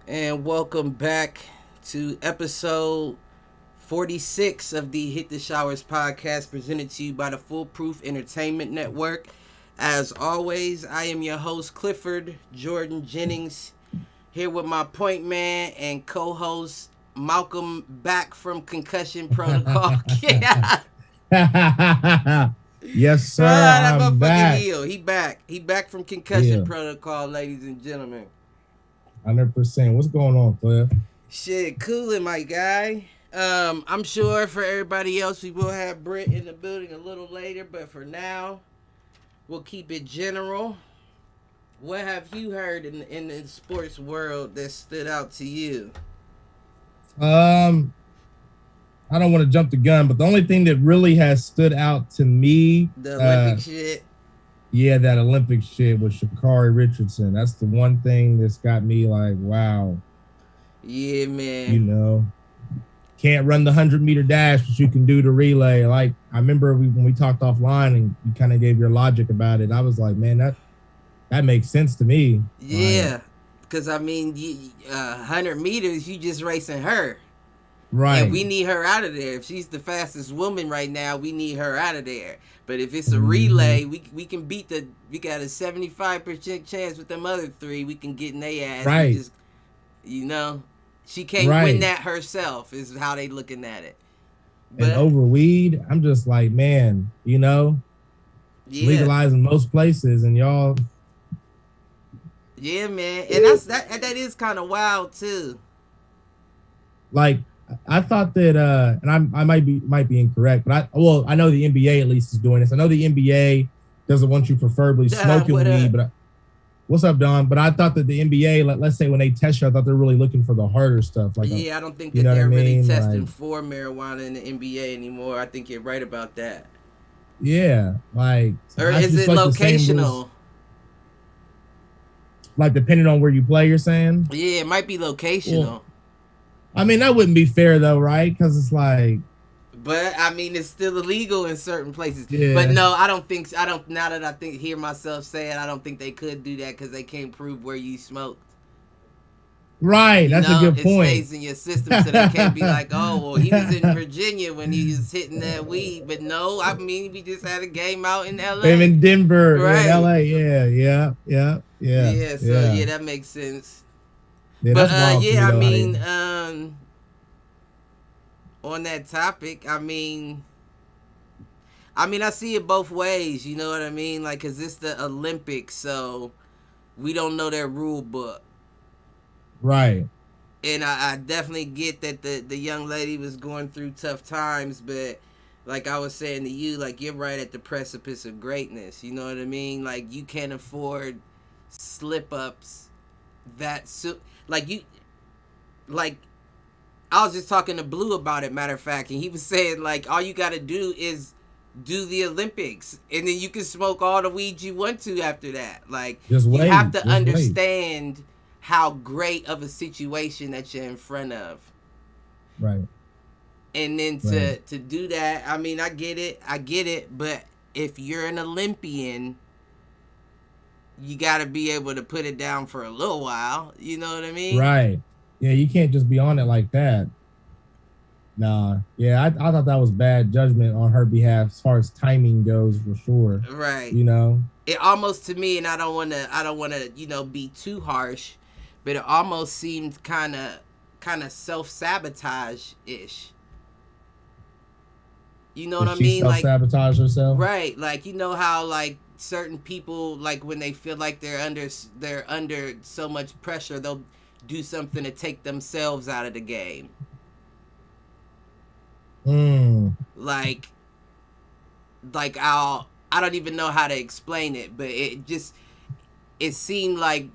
And welcome back to episode 46 of the Hit the Showers podcast, presented to you by the Foolproof Entertainment Network. As always, I am your host, Clifford Jordan Jennings, here with my point man and co-host, Malcolm, back from concussion protocol. Yeah. Yes, sir. That I'm motherfucker back. healed. He back. He back from concussion Yeah, protocol, ladies and gentlemen. 100%. What's going on, Cliff? Shit, cooling, my guy. I'm sure for everybody else, we will have Britt in the building a little later, but for now, we'll keep it general. What have you heard in the sports world that stood out to you? Um, I don't want to jump the gun, but the only thing that really has stood out to me, The Olympic shit. yeah, that Olympic shit with Sha'Carri Richardson. That's the one thing that's got me like, wow. Yeah, man. You know, can't run the 100-meter dash, but you can do the relay. Like I remember when we talked offline and you kind of gave your logic about it. I was like, man, that makes sense to me. Yeah, because I mean, 100 meters, you just racing her. Right. And we need her out of there. If she's the fastest woman right now, we need her out of there. But if it's a relay, we can beat we got a 75% chance with them other three. We can get in their ass. Right. Just, she can't win that herself is how they looking at it. But, and over weed, I'm just like, man, legalizing most places and y'all. Yeah, man. And that is kind of wild too. Like, I thought that, and I might be incorrect, but I know the NBA at least is doing this. I know the NBA doesn't want you preferably smoking weed, but what's up, Don? But I thought that the NBA, let's say when they test you, I thought they're really looking for the harder stuff. Like, I don't think that they're really testing for marijuana in the NBA anymore. I think you're right about that. Yeah, like, or is it locational? Like depending on where you play, you're saying? Yeah, it might be locational. Well, I mean, that wouldn't be fair though, right? Because it's like, but I mean, it's still illegal in certain places. Yeah. But no, I don't. Now that I hear myself say it, I don't think they could do that because they can't prove where you smoked. Right, that's a good point. It stays in your system, so they can't be like, oh, well, he was in Virginia when he was hitting that weed. But no, I mean, we just had a game out in LA. In Denver, right? In LA, yeah. Yeah, so yeah, that makes sense. Yeah, but I mean, on that topic, I mean, I see it both ways. You know what I mean? Like, cause it's the Olympics, so we don't know their rule book. Right. And I definitely get that the young lady was going through tough times, but like I was saying to you, like you're right at the precipice of greatness. You know what I mean? Like you can't afford slip ups I was just talking to Blue about it, matter of fact, and he was saying like all you gotta do is do the Olympics and then you can smoke all the weed you want to after that. Like you have to understand how great of a situation that you're in front of. Right. And then to do that, I mean I get it, but if you're an Olympian, you got to be able to put it down for a little while. You know what I mean? Right. Yeah, you can't just be on it like that. Nah. Yeah, I thought that was bad judgment on her behalf as far as timing goes, for sure. Right. It almost to me, and I don't want to, be too harsh, but it almost seemed kind of self-sabotage-ish. You know what Did I she mean? Like, self-sabotage herself? right. Like, you know how like certain people, like when they feel like they're under so much pressure, they'll do something to take themselves out of the game. Mm. Like I don't even know how to explain it, but it seemed like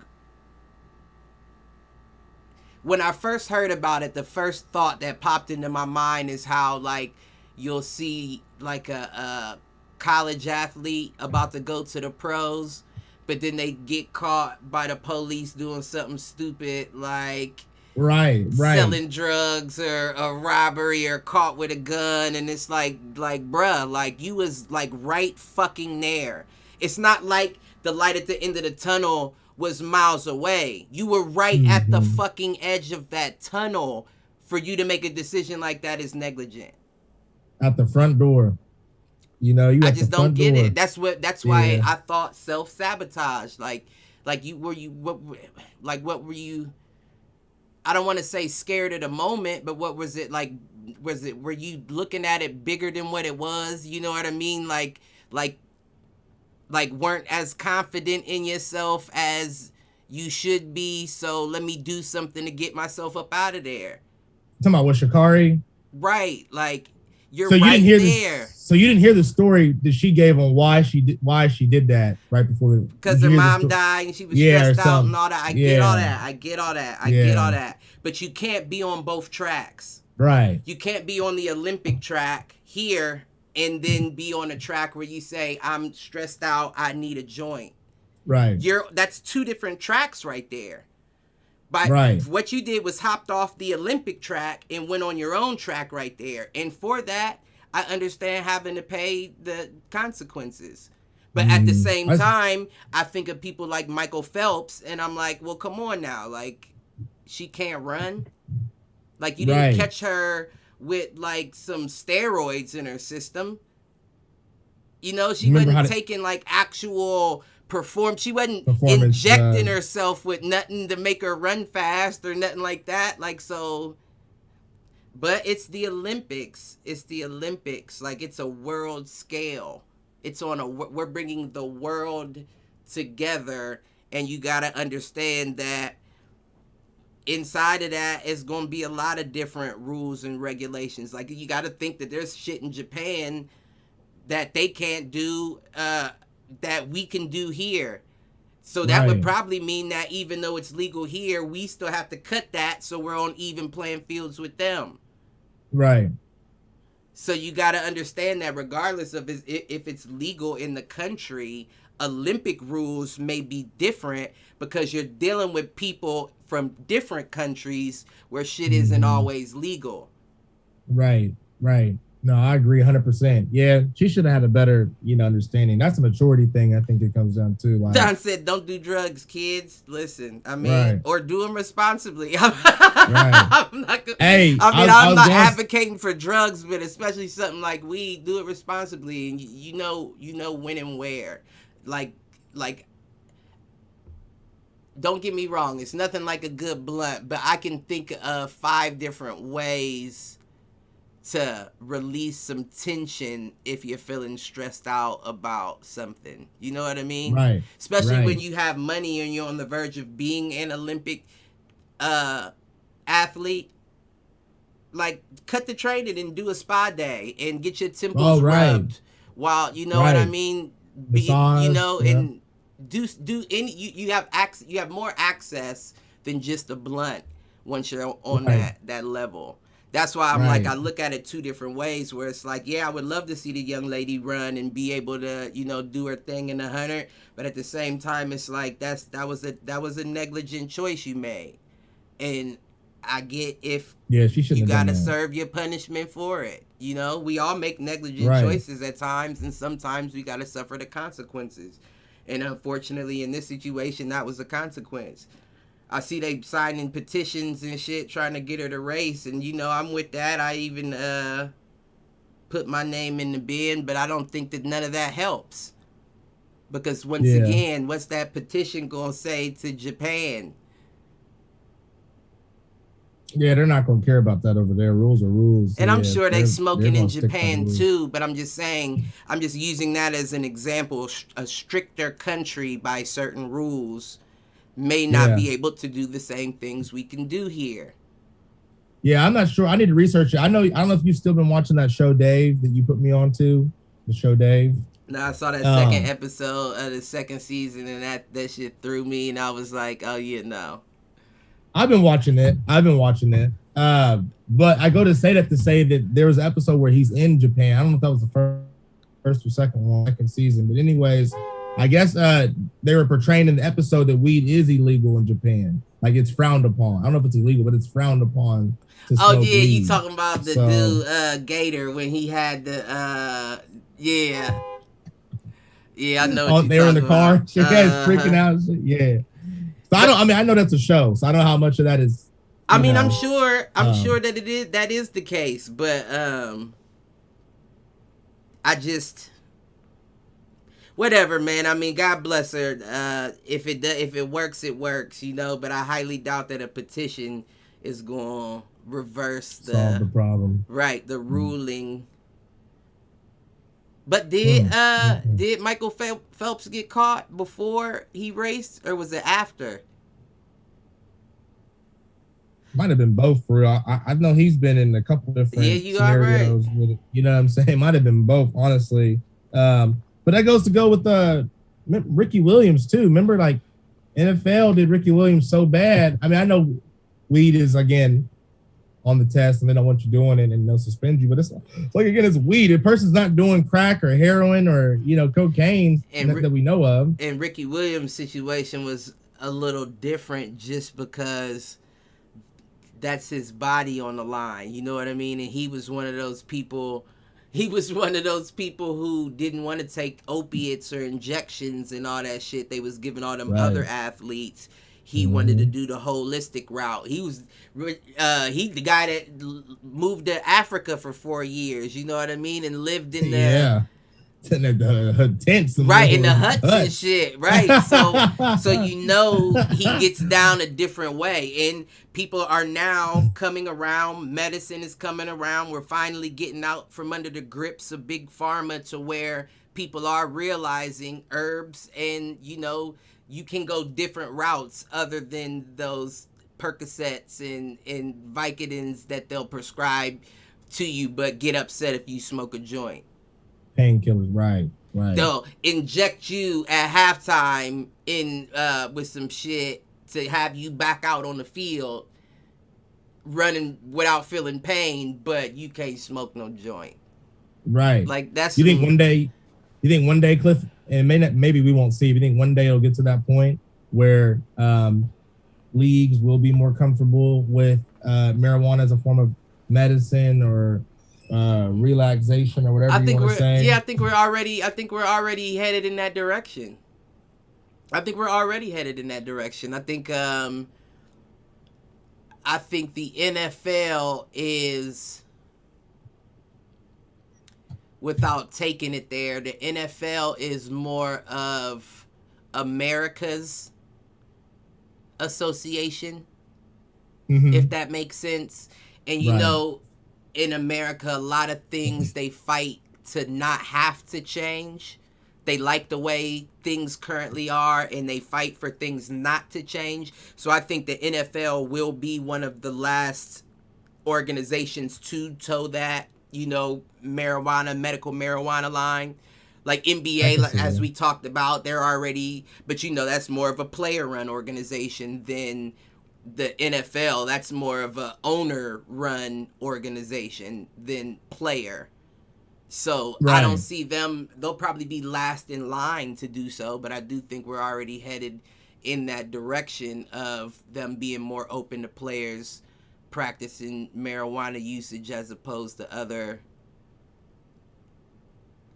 when I first heard about it, the first thought that popped into my mind is how like you'll see like a college athlete about to go to the pros, but then they get caught by the police doing something stupid like Right. selling drugs or a robbery or caught with a gun, and it's like bruh, like you was like right fucking there. It's not like the light at the end of the tunnel was miles away. You were right at the fucking edge of that tunnel. For you to make a decision like that is negligent. At the front door. You know, you I at the just don't front get door. it. That's why I thought self-sabotage. Like what were you, I don't want to say scared at the moment, but what was it like? Were you looking at it bigger than what it was? You know what I mean? Like weren't as confident in yourself as you should be. So let me do something to get myself up out of there. Talking about what, Sha'Carri? Right. Like you're so you right didn't hear there. So you didn't hear the story that she gave on why she did that right before. Because her mom died and she was stressed out and all that. I get all that. I get all that. But you can't be on both tracks. Right. You can't be on the Olympic track here and then be on a track where you say, I'm stressed out, I need a joint. Right. That's two different tracks right there. But what you did was hopped off the Olympic track and went on your own track right there. And for that, I understand having to pay the consequences. But at the same time, I think of people like Michael Phelps, and I'm like, well, come on now. Like, she can't run. Like, you didn't catch her with, like, some steroids in her system. You know, she wasn't taking, like, actual she wasn't injecting herself with nothing to make her run fast or nothing like that. Like, so... But it's the Olympics. It's the Olympics. Like, it's a world scale. It's we're bringing the world together, and you got to understand that inside of that is going to be a lot of different rules and regulations. Like, you got to think that there's shit in Japan that they can't do, that we can do here. So that would probably mean that even though it's legal here, we still have to cut that so we're on even playing fields with them. Right. So you got to understand that regardless of if it's legal in the country, Olympic rules may be different because you're dealing with people from different countries where shit isn't always legal. Right. No, I agree 100%. Yeah, she should have had a better, understanding. That's a maturity thing. I think it comes down to. Like, Don said, "Don't do drugs, kids. Listen, I mean, or do them responsibly." I'm not. I'm not advocating for drugs, but especially something like weed, do it responsibly, and you know when and where. Like, don't get me wrong. It's nothing like a good blunt, but I can think of 5 different ways to release some tension if you're feeling stressed out about something. You know what I mean? Right. Especially when you have money and you're on the verge of being an Olympic athlete. Like, cut the training and do a spa day and get your temples rubbed while, you know what I mean? Massage, and do any, you have more access than just a blunt once you're on that level. That's why I'm like, I look at it 2 different ways where it's like, yeah, I would love to see the young lady run and be able to, do her thing in the 100. But at the same time, it's like, that was a negligent choice you made. And I get if you got to serve your punishment for it. We all make negligent choices at times, and sometimes we got to suffer the consequences. And unfortunately, in this situation, that was a consequence. I see they signing petitions and shit trying to get her to race, and I'm with that. I even put my name in the bin, but I don't think that none of that helps. Because once again, what's that petition gonna say to Japan? Yeah, they're not going to care about that over there. Rules are rules. And I'm Yeah, sure they they're smoking in going to stick by the Japan rules. too, but I'm just saying, I'm just using that as an example. A stricter country by certain rules may not Yeah. be able to do the same things we can do here. Yeah, I'm not sure. I need to research it. I don't know if you've still been watching that show, Dave, that you put me on to. The show, Dave. Now I saw that second episode of the second season, and that shit threw me, and I was like, oh yeah, no. I've been watching it. But I go to say that there was an episode where he's in Japan. I don't know if that was the first or second season, but anyways, I guess they were portraying in the episode that weed is illegal in Japan. Like it's frowned upon. I don't know if it's illegal, but it's frowned upon. Oh yeah, weed. You talking about the dude Gator when he had the yeah. Yeah, I know. What they were in the car. About. She guys freaking out. Yeah. So I know that's a show. So I don't know how much of that is. I mean, I'm sure that it is. That is the case, but I just whatever, man. I mean, God bless her. If it works, it works, you know. But I highly doubt that a petition is going to reverse solve the problem. Right, the ruling. But did Michael Phelps get caught before he raced, or was it after? Might have been both for real. I know he's been in a couple different scenarios with it. You know what I'm saying? Might have been both, honestly. But that goes with Ricky Williams too. Remember, like NFL did Ricky Williams so bad. I mean, I know weed is again on the test and they don't want you doing it and they'll suspend you. But it's like again, it's weed. If a person's not doing crack or heroin or cocaine that we know of. And Ricky Williams' situation was a little different just because that's his body on the line. You know what I mean? And he was one of those people. He was one of those people who didn't want to take opiates or injections and all that shit they was giving all them other athletes. He wanted to do the holistic route. He was the guy that moved to Africa for 4 years. You know what I mean? And lived in the tents, right, in the huts and shit. Right. So he gets down a different way, and people are now coming around. Medicine is coming around. We're finally getting out from under the grips of big pharma to where people are realizing herbs and you can go different routes other than those Percocets and Vicodins that they'll prescribe to you, but get upset if you smoke a joint. Painkillers, right. They'll inject you at halftime with some shit to have you back out on the field running without feeling pain, but you can't smoke no joint. Right. Like that's. You think one day, Cliff, and maybe we won't see. You think one day it'll get to that point where leagues will be more comfortable with marijuana as a form of medicine or relaxation or whatever you want to say? Yeah, I think we're already headed in that direction. I think the NFL is, without taking it there, the NFL is more of America's association, if that makes sense. And in America, a lot of things they fight to not have to change. They like the way things currently are, and they fight for things not to change. So I think the NFL will be one of the last organizations to toe that, medical marijuana line. Like NBA, as we talked about, they're already, but that's more of a player-run organization than the NFL. That's more of a owner-run organization than player. So I don't see them. They'll probably be last in line to do so, but I do think we're already headed in that direction of them being more open to players practicing marijuana usage as opposed to other,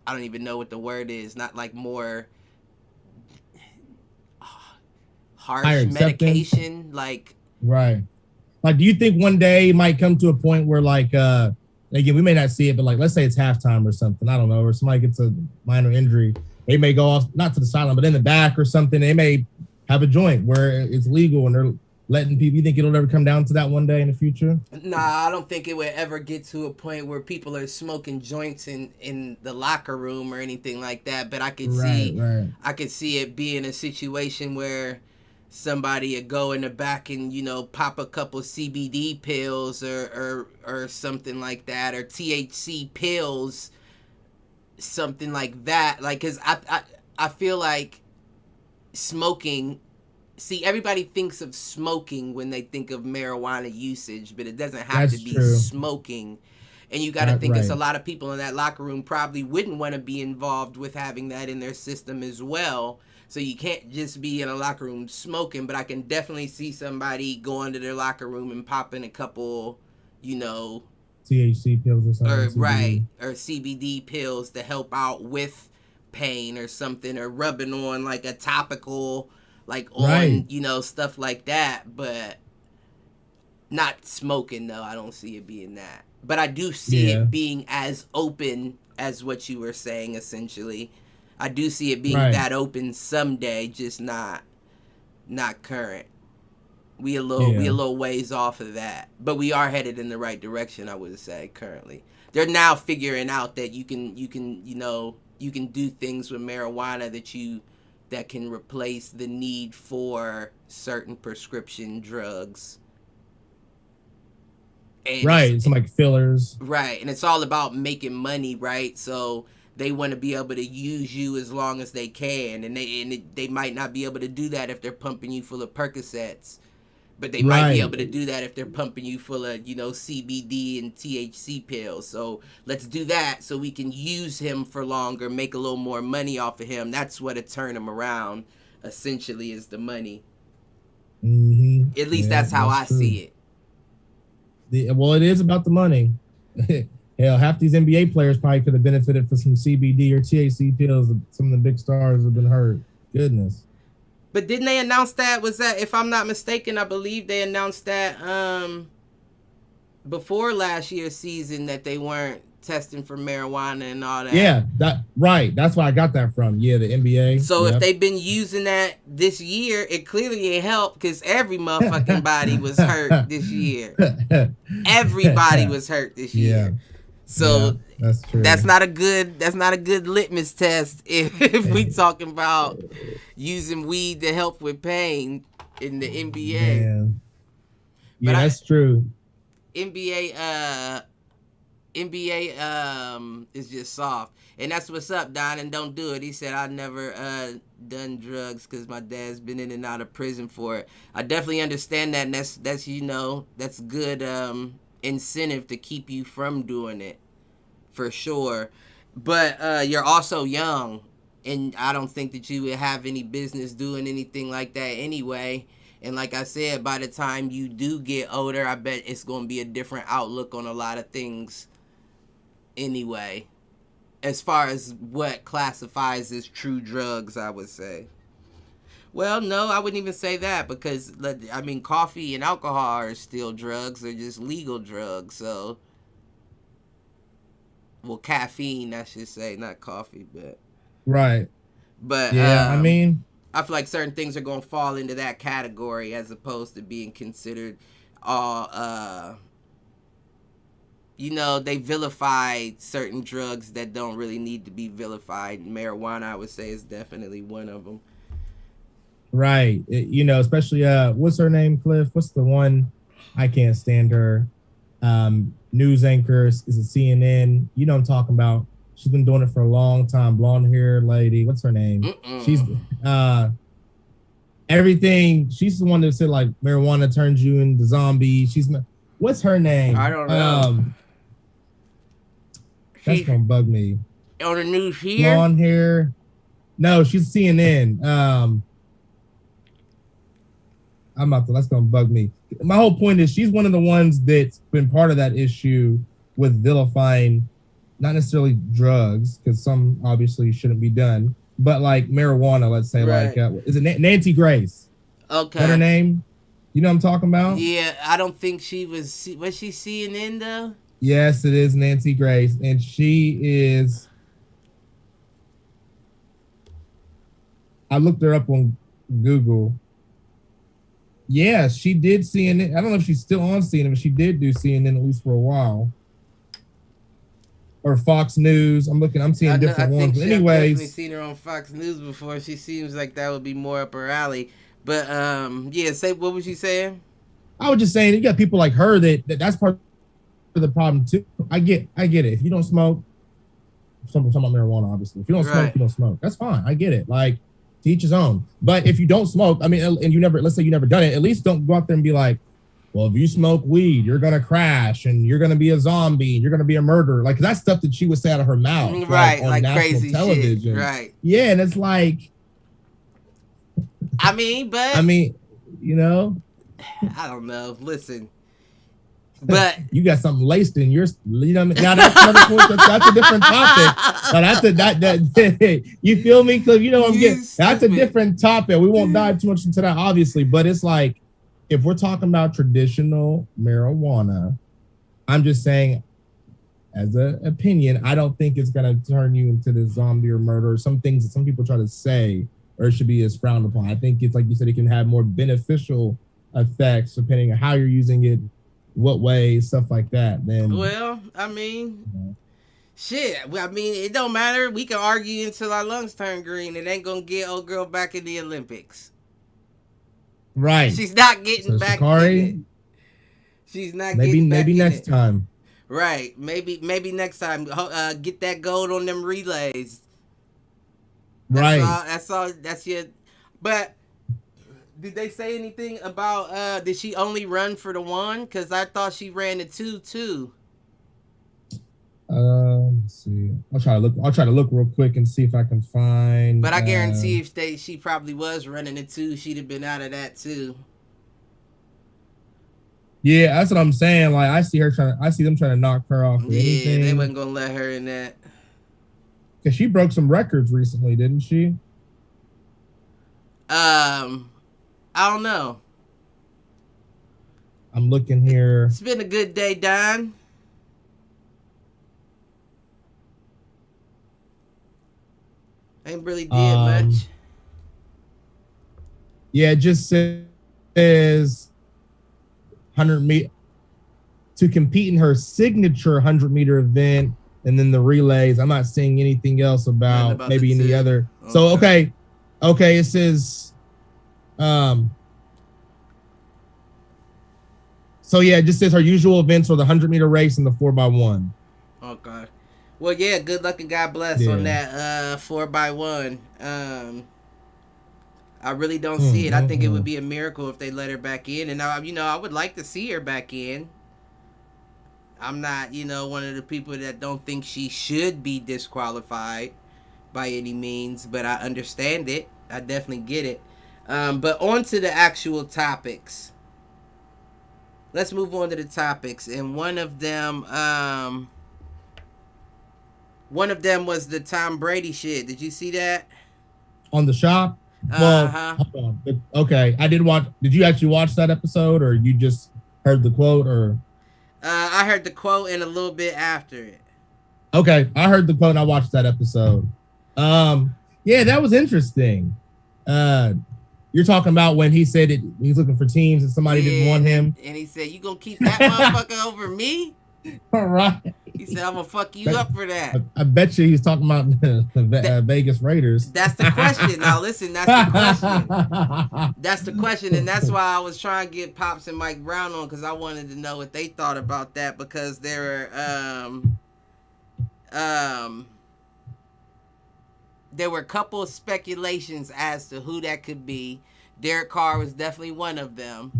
I don't even know what the word is, not like more harsh medication, like. Right. Like, do you think one day it might come to a point where, like, again, we may not see it, but like, let's say it's halftime or something, I don't know, or somebody gets a minor injury, they may go off, not to the sideline, but in the back or something, they may have a joint where it's legal and they're letting people? You think it'll ever come down to that one day in the future? Nah, I don't think it would ever get to a point where people are smoking joints in the locker room or anything like that. But Right, right. I could see it being a situation where somebody would go in the back and pop a couple CBD pills or something like that, or THC pills, something like that. Like, cause I feel like smoking. See, everybody thinks of smoking when they think of marijuana usage, but it doesn't have That's to be true. smoking. And you got to think it's Right. a lot of people in that locker room probably wouldn't want to be involved with having that in their system as well. So you can't just be in a locker room smoking, but I can definitely see somebody going to their locker room and popping a couple, you know, THC pills or something. or CBD. or CBD pills to help out with pain or something, or rubbing on like a topical, like Right. on stuff like that. But not smoking though. I don't see it being that. But I do see Yeah. it being as open as what you were saying. Essentially, I do see it being Right. that open someday, just not current. We a Yeah. little ways off of that, but we are headed in the right direction. I would say currently they're now figuring out that you can do things with marijuana that can replace the need for certain prescription drugs. And Right. Some like fillers. right, and it's all about making money, right? So they want to be able to use you as long as they can, and they might not be able to do that if they're pumping you full of Percocets. But they might be Right. able to do that if they're pumping you full of, CBD and THC pills. So let's do that so we can use him for longer, make a little more money off of him. That's what it turn him around, essentially, is the money. Mm-hmm. At least Yeah, that's how I true. see it. Well, it is about the money. Hell, half these NBA players probably could have benefited from some CBD or THC pills. Some of the big stars have been hurt. Goodness. But didn't they announce that? Was that, if I'm not mistaken, I believe they announced that before last year's season, that they weren't testing for marijuana and all that. Yeah, right. That's where I got that from. Yeah, the NBA. So if they've been using that this year, it clearly helped, because every motherfucking body was hurt this year. Everybody was hurt this year. So that's true. That's not a good litmus test if we talking about using weed to help with pain in the NBA. Yeah, that's true. NBA is just soft, and that's what's up, Don. And don't do it. He said, I never done drugs because my dad's been in and out of prison for it. I definitely understand that, and that's good incentive to keep you from doing it, for sure. But you're also young, and I don't think that you would have any business doing anything like that anyway. And like I said, by the time you do get older, I bet it's going to be a different outlook on a lot of things anyway, as far as what classifies as true drugs, I would say. Well, no, I wouldn't even say that, because, I mean, coffee and alcohol are still drugs. They're just legal drugs, so... Well, caffeine, I should say, not coffee, but... Right. But, yeah, I mean... I feel like certain things are going to fall into that category as opposed to being considered all, they vilify certain drugs that don't really need to be vilified. Marijuana, I would say, is definitely one of them. Right. Especially, what's her name, Cliff? What's the one? I can't stand her. News anchor, is it CNN? You know what I'm talking about. She's been doing it for a long time. Blonde hair lady. What's her name? She's everything. She's the one that said like marijuana turns you into zombie. What's her name? I don't know. That's gonna bug me. On the news here? Blonde hair. No, she's CNN. That's gonna bug me. My whole point is she's one of the ones that's been part of that issue with vilifying, not necessarily drugs, because some obviously shouldn't be done, but like marijuana, let's say, right. Like, is it Nancy Grace? Okay. What's her name? You know what I'm talking about? Yeah, I don't think she was she CNN though? Yes, it is Nancy Grace, and she is... I looked her up on Google. Yeah, she did CNN. I don't know if she's still on CNN, but she did do CNN at least for a while. Or Fox News. I'm seeing different ones. But I've definitely anyways, seen her on Fox News before. She seems like that would be more up her alley. But yeah, say what was you saying? I was just saying you got people like her that's part of the problem too. I get it. If you don't smoke, talking about marijuana, obviously. If you don't smoke, you don't smoke. That's fine. I get it. Like, to each his own. But if you don't smoke, I mean, and you never, let's say you never done it, at least don't go out there and be like, well, if you smoke weed, you're gonna crash and you're gonna be a zombie and you're gonna be a murderer. Like that's stuff that she would say out of her mouth, right? On like national crazy television, shit, right? Yeah, and it's like, I mean, you know, I don't know. Listen, but you got something laced in your, you know, now that's another point. That's a different topic. Now that you feel me, Cliff? You know what I'm getting. That's a different topic. We won't dive too much into that, obviously, but it's like, if we're talking about traditional marijuana, I'm just saying, as an opinion, I don't think it's going to turn you into this zombie or murder. Some things that some people try to say or it should be as frowned upon. I think it's like you said, it can have more beneficial effects depending on how you're using it, what way, stuff like that. Then, well, I mean, shit. I mean, it don't matter. We can argue until our lungs turn green. It ain't gonna get old girl back in the Olympics. Right. She's not getting back Sha'Carri, in it. She's not getting back in it. Maybe next time. Right. Maybe next time. Get that gold on them relays. That's all. That's your. But did they say anything about? Did she only run for the one? Because I thought she ran the 2 too. Let's see. I'll try to look real quick and see if I can find. But I guarantee if she probably was running the 2, she'd have been out of that too. Yeah, that's what I'm saying. Like I see them trying to knock her off. Yeah, they wasn't gonna let her in that. Cause she broke some records recently, didn't she? I don't know. I'm looking here. It's been a good day, Don. Ain't really did much. Yeah, it just says 100-meter to compete in her signature 100-meter event, and then the relays. I'm not seeing anything else about maybe any other. Okay. So okay, it says, so yeah, it just says her usual events are the 100-meter race and the 4x1. Okay. Well, yeah, good luck and God bless on that 4x1. I really don't see it. I think it would be a miracle if they let her back in. And, I would like to see her back in. I'm not, one of the people that don't think she should be disqualified by any means. But I understand it. I definitely get it. But on to the actual topics. Let's move on to the topics. And one of them was the Tom Brady shit. Did you see that? On the shop? Well, hold on. Okay, I did watch. Did you actually watch that episode, or you just heard the quote, or? I heard the quote and a little bit after it. Okay, I heard the quote and I watched that episode. Yeah, that was interesting. You're talking about when he said he's looking for teams and somebody didn't want him, and he said, "You gonna keep that motherfucker over me?" All right. He said, "I'm gonna fuck you up for that." I bet you he's talking about the Vegas Raiders. That's the question. Now listen, that's the question. That's the question, and that's why I was trying to get Pops and Mike Brown on, because I wanted to know what they thought about that, because there were a couple of speculations as to who that could be. Derek Carr was definitely one of them.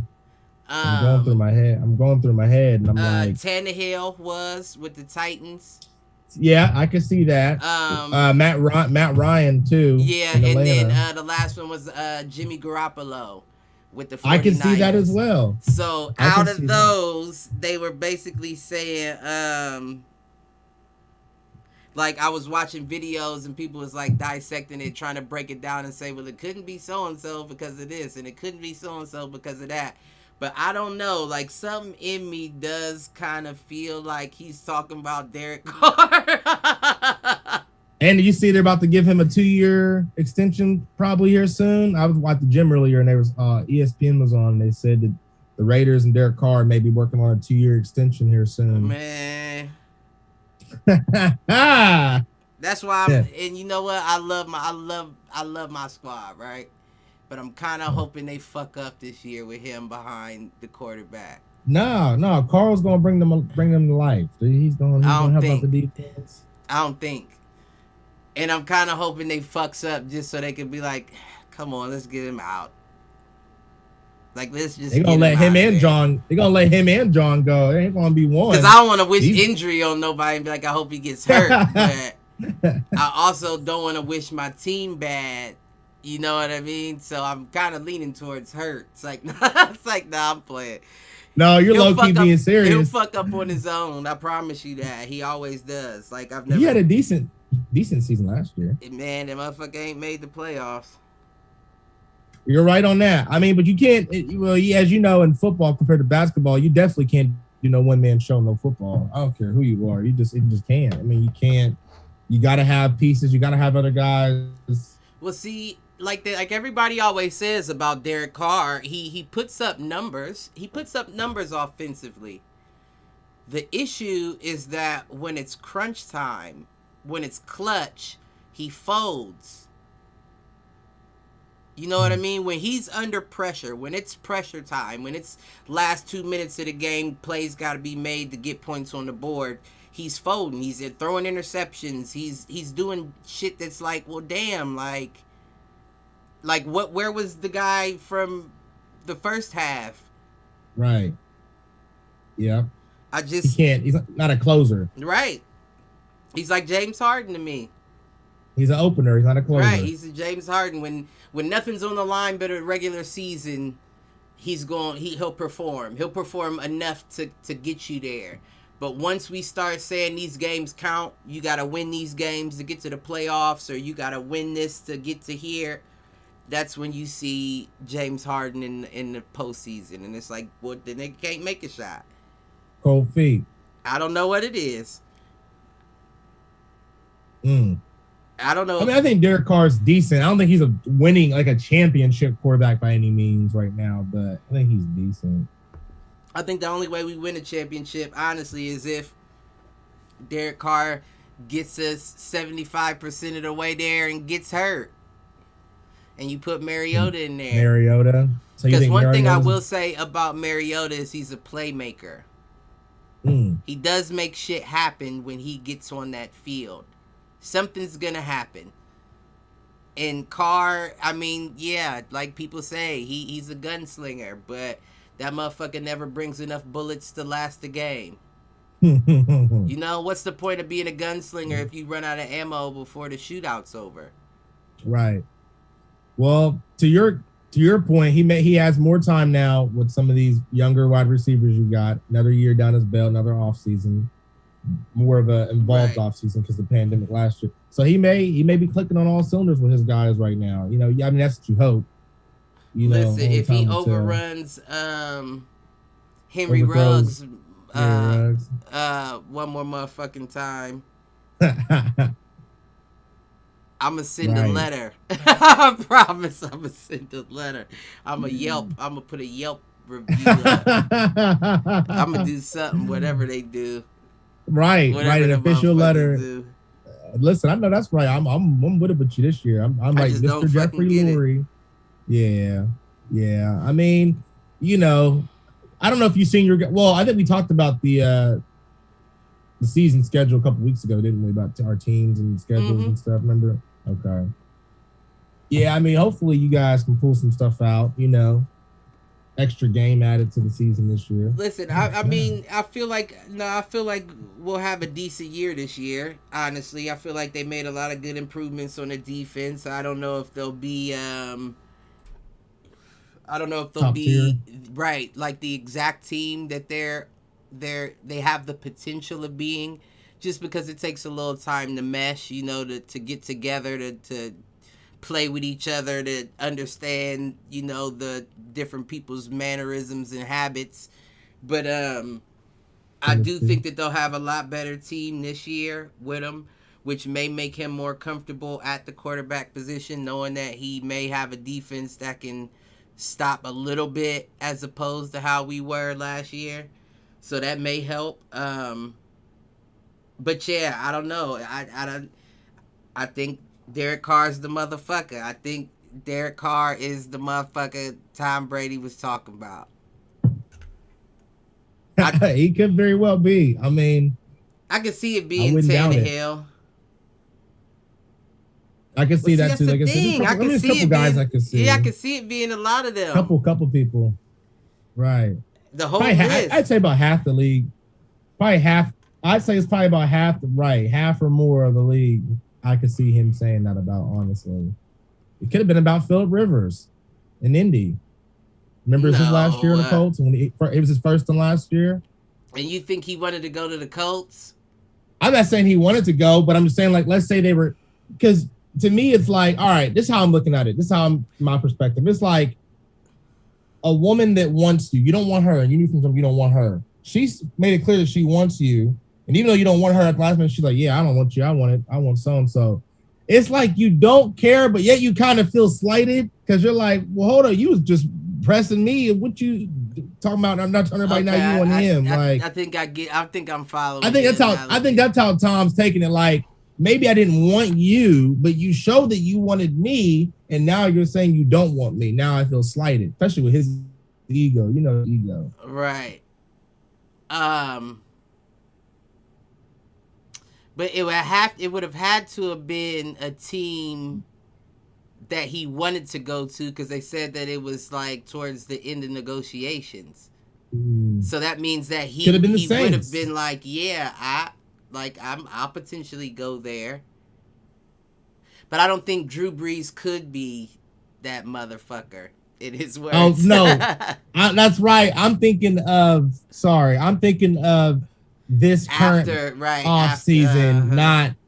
I'm going through my head, and I'm like, Tannehill was with the Titans. Yeah, I can see that. Matt Ryan too. Yeah, and then the last one was Jimmy Garoppolo with the 49ers. I can see that as well. So out of those, they were basically saying, like, I was watching videos and people was like dissecting it, trying to break it down and say, well, it couldn't be so and so because of this, and it couldn't be so and so because of that. But I don't know, like, something in me does kind of feel like he's talking about Derek Carr. And you see they're about to give him a 2-year extension probably here soon. I was at the gym earlier and there was ESPN was on. And they said that the Raiders and Derek Carr may be working on a 2-year extension here soon. Man. Yeah. That's why and you know what? I love my squad, right? But I'm kind of hoping they fuck up this year with him behind the quarterback. No, Carl's gonna bring them to life. He's gonna help out the defense. I don't think. And I'm kind of hoping they fucks up just so they can be like, come on, let's get him out. Like, let's just. They're gonna let him and John. They're gonna let him and John go. It ain't gonna be one. Because I don't want to wish injury on nobody and be like, I hope he gets hurt. But I also don't want to wish my team bad. You know what I mean? So I'm kind of leaning towards hurt. It's like, nah, I'm playing. No, you're low key being serious. He'll fuck up on his own. I promise you that. He always does. Like, I've never. He had a decent season last year. Man, that motherfucker ain't made the playoffs. You're right on that. I mean, but you can't. As you know, in football compared to basketball, you definitely can't do no one man show, no football. I don't care who you are. You just can't. I mean, you can't. You got to have pieces. You got to have other guys. Well, see, like everybody always says about Derek Carr, he puts up numbers. He puts up numbers offensively. The issue is that when it's crunch time, when it's clutch, he folds. You know what I mean? When he's under pressure, when it's pressure time, when it's last 2 minutes of the game, plays got to be made to get points on the board, he's folding. He's throwing interceptions. He's doing shit that's like, well, damn, like what? Where was the guy from the first half? Right. Yeah. He can't. He's not a closer. Right. He's like James Harden to me. He's an opener. He's not a closer. Right. He's a James Harden. When nothing's on the line but a regular season, he'll perform. He'll perform enough to get you there. But once we start saying these games count, you got to win these games to get to the playoffs, or you got to win this to get to here, that's when you see James Harden in the postseason. And it's like, well, then they can't make a shot. Cold feet. I don't know what it is. I don't know. I mean, I think Derek Carr's decent. I don't think he's a winning, like a championship quarterback by any means right now, but I think he's decent. I think the only way we win a championship, honestly, is if Derek Carr gets us 75% of the way there and gets hurt. And you put Mariota in there. Mariota. Because one thing I will say about Mariota is he's a playmaker. He does make shit happen when he gets on that field. Something's going to happen. And Carr, I mean, yeah, like people say, he's a gunslinger, but that motherfucker never brings enough bullets to last the game. You know, what's the point of being a gunslinger if you run out of ammo before the shootout's over? Right. Well, to your point, he has more time now with some of these younger wide receivers you got. Another year down his belt, another offseason. More of a involved offseason because the pandemic last year. So he may be clicking on all cylinders with his guys right now. You know, I mean that's what you hope. You know, listen, if he overruns Henry Ruggs one more motherfucking time, I'ma send a letter. I promise I'ma send a letter. I'ma put a Yelp review up. I'ma do something, whatever they do. Right, an official letter. Listen, I know that's right. I'm with it with you this year. I'm like Mr. Jeffrey Lurie. Yeah. I mean, you know, I don't know if you've seen I think we talked about the season schedule a couple weeks ago, didn't we? About our teams and schedules and stuff. Remember? Okay. Yeah, I mean, hopefully you guys can pull some stuff out. You know, extra game added to the season this year. Listen, I mean, I feel like we'll have a decent year this year. Honestly, I feel like they made a lot of good improvements on the defense. I don't know if they'll be right, like the exact team that they have the potential of being, just because it takes a little time to mesh, you know, to get together, to play with each other, to understand, you know, the different people's mannerisms and habits. But I do think that they'll have a lot better team this year with them. which may make him more comfortable at the quarterback position, knowing that he may have a defense that can stop a little bit as opposed to how we were last year. So that may help. But yeah, I don't know. I think Derek Carr's the motherfucker. I think Derek Carr is the motherfucker Tom Brady was talking about. He could very well be. I mean, I could see it being Tannehill. I can see that too. Like I said, there's a couple guys I can see. Yeah, I can see it being a lot of them. Couple people. Right. The whole list. I'd say about half the league. Probably half. I'd say it's probably about half or more of the league. I could see him saying that about, honestly. It could have been about Phillip Rivers in Indy. Remember his last year in the Colts? When it was his first and last year? And you think he wanted to go to the Colts? I'm not saying he wanted to go, but I'm just saying, like, let's say they were, because to me, it's like, all right, this is how I'm looking at it. This is how my perspective. It's like a woman that wants you. You don't want her, and you knew from something you don't want her. She's made it clear that she wants you. And even though you don't want her at the last minute, she's like, yeah, I don't want you. I want so-and-so. It's like you don't care, but yet you kind of feel slighted because you're like, well, hold on, you was just pressing me. What you talking about? I'm not telling everybody now you want him. I think I'm following. I think that's how Tom's taking it. Like, maybe I didn't want you, but you showed that you wanted me, and now you're saying you don't want me. Now I feel slighted, especially with his ego. You know, ego. Right. But it would have had to have been a team that he wanted to go to, because they said that it was like towards the end of negotiations. So that means that he would have been like, yeah, I'll potentially go there. But I don't think Drew Brees could be that motherfucker. In his words. Oh no, that's right. I'm thinking of this current off season.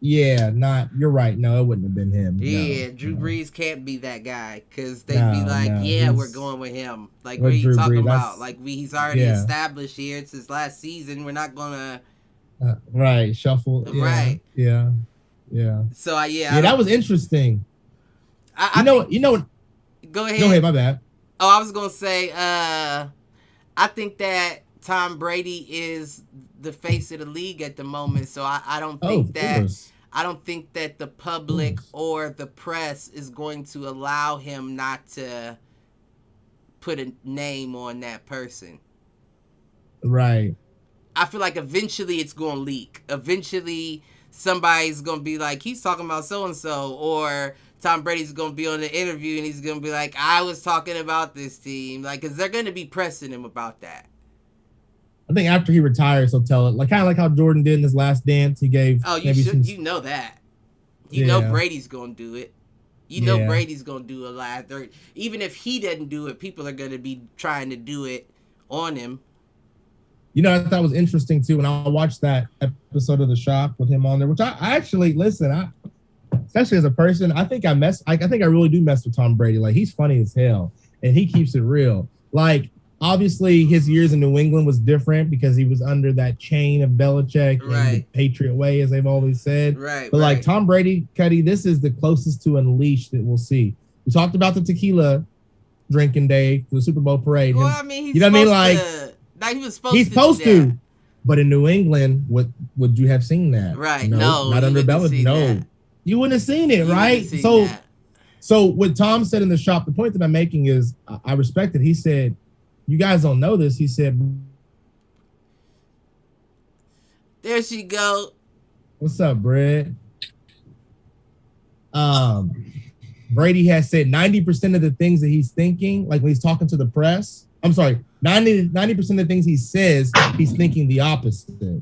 You're right. No, it wouldn't have been him. Yeah, Drew Brees can't be that guy, because they'd be like, we're going with him. Like, what are you Drew talking Brees, about? Like, he's already established here. It's his last season. We're not gonna shuffle. Right. Yeah. So that was interesting. You know. Go ahead. Go ahead. My bad. Oh, I was gonna say. I think that Tom Brady is the face of the league at the moment, so I don't think that the public or the press is going to allow him not to put a name on that person. Right. I feel like eventually it's going to leak. Eventually somebody's going to be like, he's talking about so-and-so, or Tom Brady's going to be on the interview and he's going to be like, I was talking about this team. Like, because they're going to be pressing him about that. I think after he retires, he'll tell it. Like, kind of like how Jordan did in his last dance. He gave. Oh, you know that. You know Brady's going to do it. You know Brady's going to do a last. Even if he doesn't do it, people are going to be trying to do it on him. You know, I thought was interesting too when I watched that episode of The Shop with him on there, which I actually listen. Especially as a person, I think I really do mess with Tom Brady. Like, he's funny as hell, and he keeps it real. Like, obviously, his years in New England was different because he was under that chain of Belichick and the Patriot way, as they've always said. Right. But like Tom Brady, Cuddy, this is the closest to Unleashed that we'll see. We talked about the tequila drinking day for the Super Bowl parade. Well, I mean, he was supposed to. But in New England, would you have seen that? Right. No, not under Belichick. No, you wouldn't have seen it, right? So what Tom said in The Shop, the point that I'm making is, I respect it. He said, you guys don't know this. He said, there she go. What's up, Brad? Brady has said 90% of the things that he's thinking, like when he's talking to the press, 90% of the things he says, he's thinking the opposite.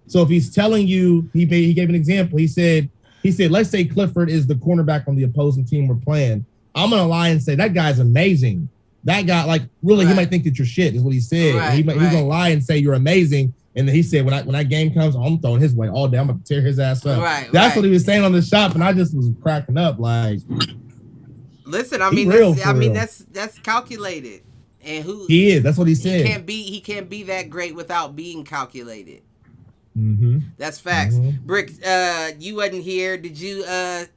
So if he's telling you, he gave an example. He said, let's say Clifford is the cornerback on the opposing team we're playing. I'm going to lie and say that guy's amazing. That guy, like, really, he might think that you're shit, is what he said. He's going to lie and say you're amazing. And then he said, when that game comes, I'm throwing his way all day. I'm going to tear his ass up. That's what he was saying on The Shop, and I just was cracking up. Like, listen, I mean, that's calculated. And he is. That's what he said. He can't be that great without being calculated. Mm-hmm. That's facts. Brick, you wasn't here. Did you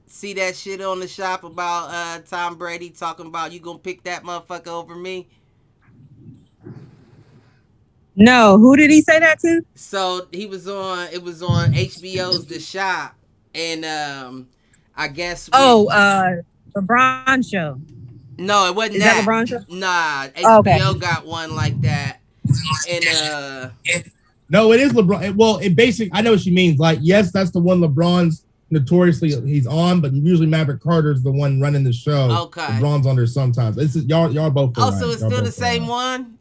see that shit on the shop about Tom Brady talking about you gonna pick that motherfucker over me? No, who did he say that to? So he was on. It was on HBO's The Shop, and I guess with Oh, LeBron show. no, it wasn't Is that that. LeBron show? Nah, Oh, okay. HBO got one like that, and No, it is LeBron. Well, it basically, I know what she means. Like, yes, that's the one LeBron's notoriously he's on, but usually Maverick Carter's the one running the show. Okay. LeBron's on there sometimes. It's y'all both. Oh, right. so it's y'all still the both same right. one.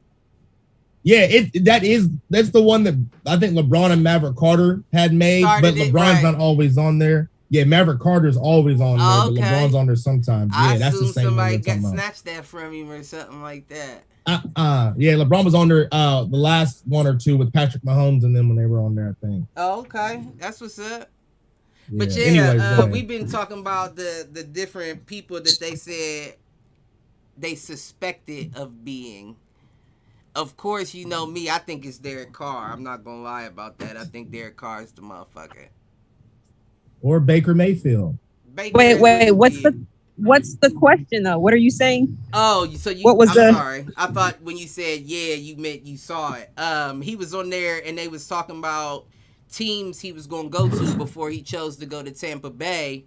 Yeah, that's the one that I think LeBron and Maverick Carter had made, Started but it, LeBron's right. not always on there. Yeah, Maverick Carter's always on there, but LeBron's on there sometimes. I Yeah, that's the assume same somebody one got about. snatched that from him or something like that. Yeah, LeBron was on there the last one or two with Patrick Mahomes and them when they were on there, I think. Oh, okay. That's what's up. Yeah. But yeah, anyways, we've been talking about the different people that they said they suspected of being. Of course, you know me. I think it's Derek Carr. I'm not gonna lie about that. I think Derek Carr is the motherfucker. Or Baker Mayfield. Wait. What's the question though? What are you saying? Oh, so you? What was sorry. I thought when you said yeah, you meant you saw it. He was on there and they was talking about teams he was gonna go to before he chose to go to Tampa Bay.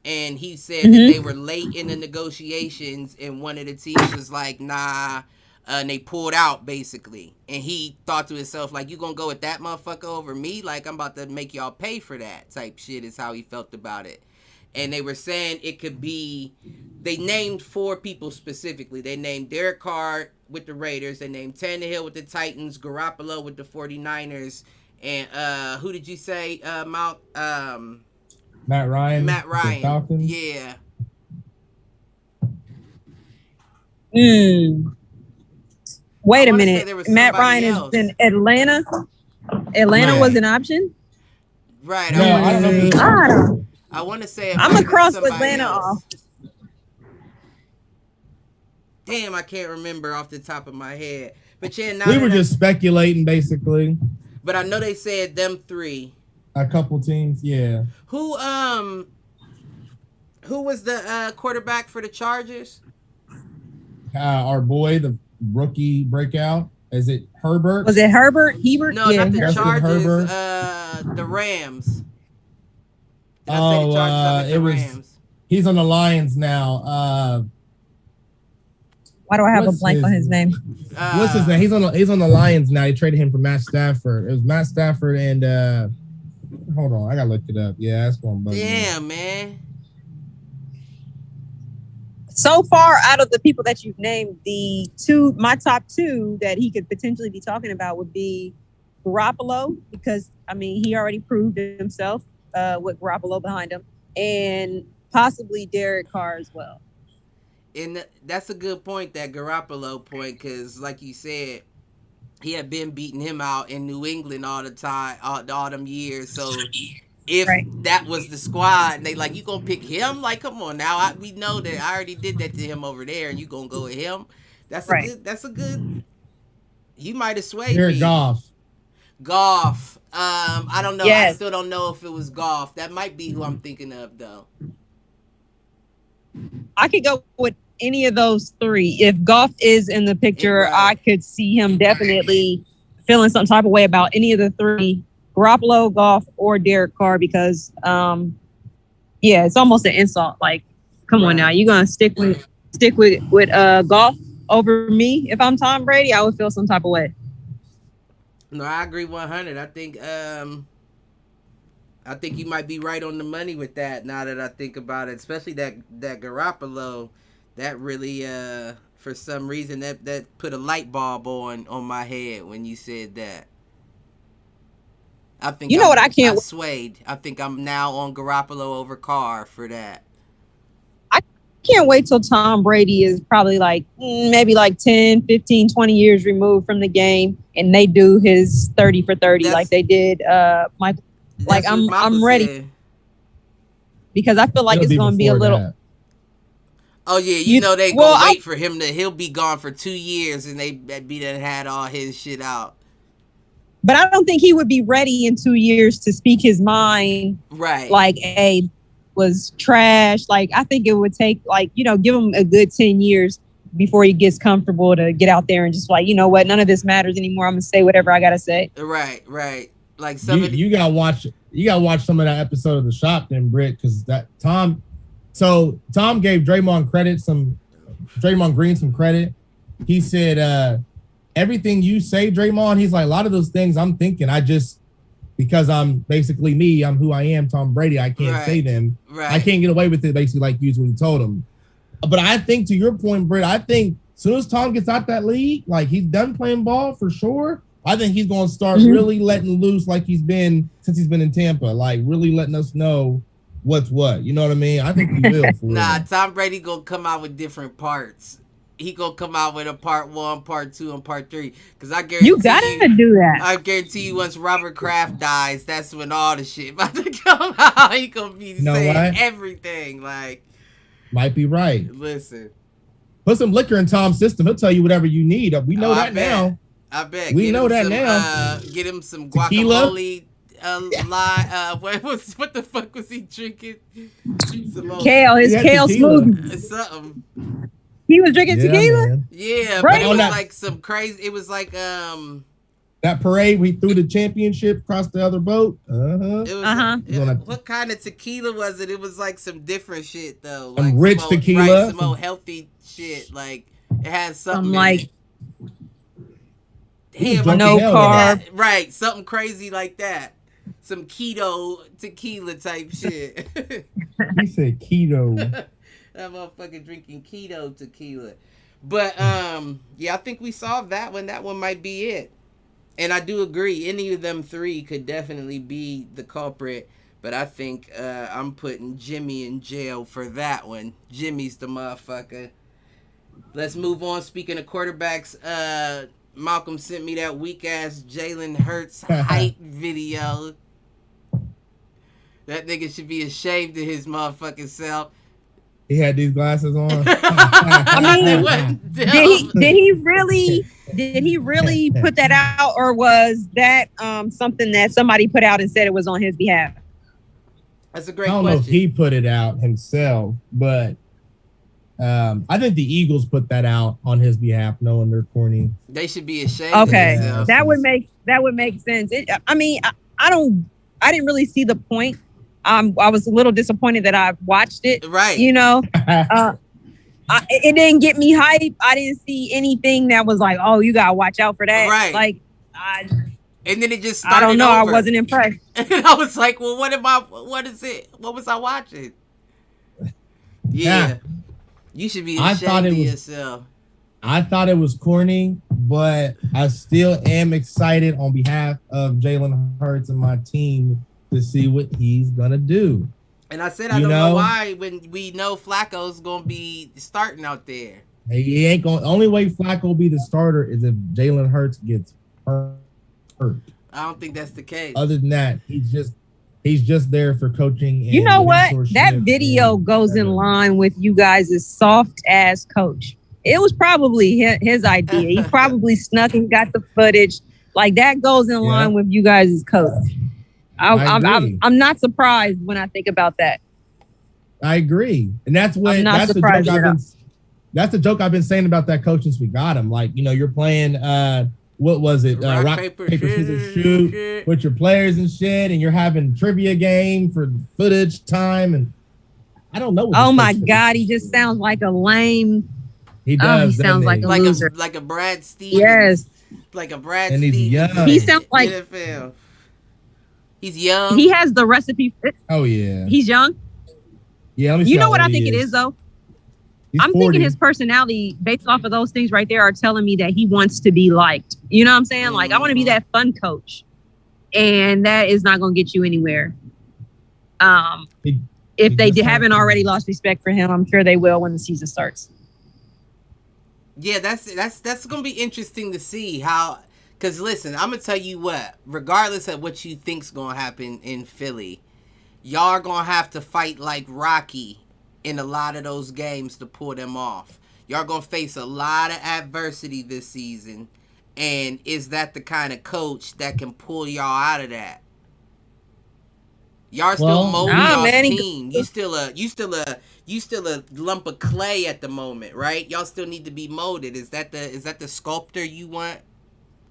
And he said that they were late in the negotiations, and one of the teams was like, nah, and they pulled out, basically. And he thought to himself, like, you gonna go with that motherfucker over me? Like, I'm about to make y'all pay for that type shit is how he felt about it. And they were saying it could be, they named 4 people specifically. They named Derek Carr with the Raiders. They named Tannehill with the Titans, Garoppolo with the 49ers. And who did you say, Matt Ryan. Falcons? Yeah. Wait a minute. Matt Ryan is in Atlanta. Atlanta was an option? Right. No, I don't know. I want to say I'm across Atlanta off. Damn, I can't remember off the top of my head. But yeah, now we were just speculating basically. But I know they said them 3. A couple teams, yeah. Who was the quarterback for the Chargers? Our boy, the rookie breakout. Is it Herbert? Was it Herbert? No, not the Chargers. The Rams. It was. Rams? He's on the Lions now. Why do I have a blank on his name? What's his name? He's on the Lions now. They traded him for Matt Stafford. It was Matt Stafford and hold on, I gotta look it up. Yeah, that's going. Damn, man. So far, out of the people that you've named, my top 2 that he could potentially be talking about would be Garoppolo, because I mean he already proved himself with Garoppolo behind him, and possibly Derek Carr as well. And that's a good point, that Garoppolo point, because like you said, he had been beating him out in New England all the time, all them years. So if that was the squad, and they like, you gonna pick him? Like, come on now, we know that I already did that to him over there, and you gonna go with him? That's a good. You might have swayed me. Goff. I don't know. Yes. I still don't know if it was Goff. That might be who I'm thinking of, though. I could go with any of those 3. If Goff is in the picture, I could see him definitely feeling some type of way about any of the 3, Garoppolo, Goff, or Derek Carr, because, it's almost an insult. Like, come on now, you gonna stick with Goff over me? If I'm Tom Brady, I would feel some type of way. No, I agree 100. I think you might be right on the money with that. Now that I think about it, especially that Garoppolo, that really for some reason that put a light bulb on my head when you said that. I think I swayed. I think I'm now on Garoppolo over Carr for that. I can't wait till Tom Brady is probably like maybe like 10, 15, 20 years removed from the game, and they do his 30 for 30 like they did Michael. Like I'm ready said. Because I feel like it's going to be a little. That. Oh yeah, you know they gonna wait for him he'll be gone for 2 years and they be done had all his shit out. but I don't think he would be ready in 2 years to speak his mind. Right. Like, hey, was trash. Like, I think it would take, like, give him a good 10 years before he gets comfortable to get out there and just like, you know what, none of this matters anymore. I'm gonna say whatever I gotta say. Right. Like you gotta watch some of that episode of The Shop then, Britt, because Tom gave Draymond Green some credit. He said, everything you say, Draymond, he's like, a lot of those things I'm thinking, because I'm basically me, I'm who I am, Tom Brady, I can't say them. Right. I can't get away with it, basically, like you what he told him. But I think, to your point, Britt, I think as soon as Tom gets out that league, like he's done playing ball for sure, I think he's going to start really letting loose like he's been since he's been in Tampa, like really letting us know what's what. You know what I mean? I think he will. For nah, real. Tom Brady going to come out with different parts. He going to come out with a part 1, part 2, and part 3. Because I guarantee you gotta do that. I guarantee you once Robert Kraft dies, that's when all the shit about to come out. He going to be saying everything. Like, might be right. Listen. Put some liquor in Tom's system. He'll tell you whatever you need. We know that now. I bet. We know that now. Get him some guacamole. What the fuck was he drinking? Kale. His kale smoothie. Something. He was drinking tequila? Man. Yeah, right? But it was like some crazy. It was like that parade we threw the championship across the other boat. What kind of tequila was it? It was like some different shit though. Some rich tequila. Some old healthy shit. Like it had something like no carb. Right, something crazy like that. Some keto tequila type shit. He said keto. That motherfucker drinking keto tequila. But yeah, I think we solved that one. That one might be it. And I do agree, any of them three could definitely be the culprit. But I think I'm putting Jimmy in jail for that one. Jimmy's the motherfucker. Let's move on. Speaking of quarterbacks, Malcolm sent me that weak ass Jalen Hurts hype video. That nigga should be ashamed of his motherfucking self. He had these glasses on. I mean, did he really put that out, or was that something that somebody put out and said it was on his behalf? That's a great question. I don't know if he put it out himself, but I think the Eagles put that out on his behalf, knowing they're corny. They should be ashamed. Okay, of themselves. that would make sense. I didn't really see the point. I was a little disappointed that I watched it. Right. You know, it didn't get me hype. I didn't see anything that was like, oh, you gotta watch out for that. Right. Like, and then it just started. I don't know. Over. I wasn't impressed. And I was like, well, what is it? What was I watching? Yeah. You should be ashamed of yourself. I thought it was corny, but I still am excited on behalf of Jalen Hurts and my team to see what he's gonna do. And I said I don't know why when we know Flacco's gonna be starting out there. He ain't gonna. Only way Flacco will be the starter is if Jalen Hurts gets hurt. I don't think that's the case. Other than that, he's just there for coaching. And you know what? That video goes in line with you guys' soft ass coach. It was probably his idea. He probably snuck and got the footage. Like that goes in line with you guys' coach. I'm not surprised when I think about that. I agree, and that's the joke I've been saying about that coach since we got him. Like, you're playing what was it? Rock, paper, scissors, shoot with your players and shit, and you're having trivia game for footage time, and I don't know. Oh my God, he just sounds like a lame. He does. He sounds like a loser. Like a Brad Stevens. Yes. Like a Brad and Stevens. He's young. He sounds like NFL. He's young. He has the recipe. Oh yeah. He's young. Yeah. You know what I think it is though? I'm 40. thinking his personality, based off of those things right there, are telling me that he wants to be liked. You know what I'm saying? Like, I want to be that fun coach. And that is not going to get you anywhere. If they haven't already lost respect for him, I'm sure they will when the season starts. Yeah, that's going to be interesting to see how. Because listen, I'm going to tell you what, regardless of what you think's going to happen in Philly, y'all are going to have to fight like Rocky in a lot of those games to pull them off. Y'all gonna face a lot of adversity this season, And is that the kind of coach that can pull y'all out of that? Y'all still molding y'all's team. You still a lump of clay at the moment, right? Y'all still need to be molded. Is that the sculptor you want,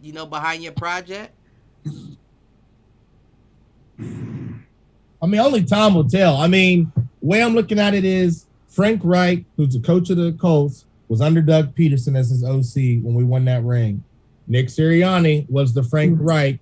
behind your project? I mean, only time will tell. I mean, the way I'm looking at it is Frank Reich, who's the coach of the Colts, was under Doug Peterson as his OC when we won that ring. Nick Sirianni was the Frank Reich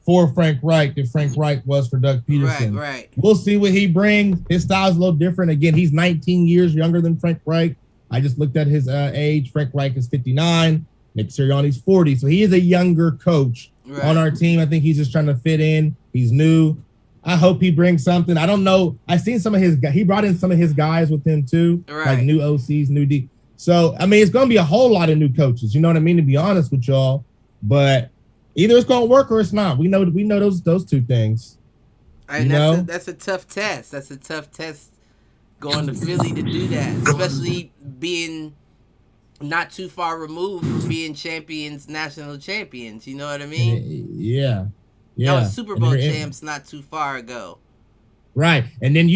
for Frank Reich that Frank Reich was for Doug Peterson. Right. We'll see what he brings. His style's a little different. Again, he's 19 years younger than Frank Reich. I just looked at his age. Frank Reich is 59. Nick Sirianni's 40. So he is a younger coach on our team. I think he's just trying to fit in. He's new. I hope he brings something. I don't know. I seen some of he brought in some of his guys with him too, like new OCs, new D. So, I mean, it's going to be a whole lot of new coaches. You know what I mean? To be honest with y'all, but either it's going to work or it's not. We know those two things. And that's a tough test. That's a tough test going to Philly to do that, especially being not too far removed from being national champions. You know what I mean? Yeah. Y'all was Super Bowl champs not too far ago. Right. And then,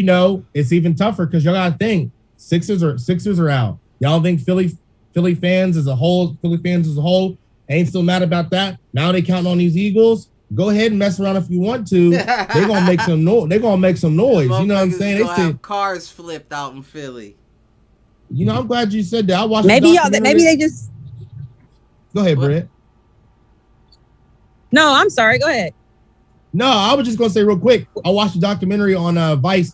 it's even tougher because y'all got to think Sixers are out. Y'all think Philly fans as a whole ain't still mad about that? Now they counting on these Eagles. Go ahead and mess around if you want to. They're gonna make some noise. You know what I'm saying? They have cars flipped out in Philly. I'm glad you said that. I watched. Maybe they just. Go ahead, Britt. No, I'm sorry. Go ahead. No, I was just gonna say real quick. I watched a documentary on Vice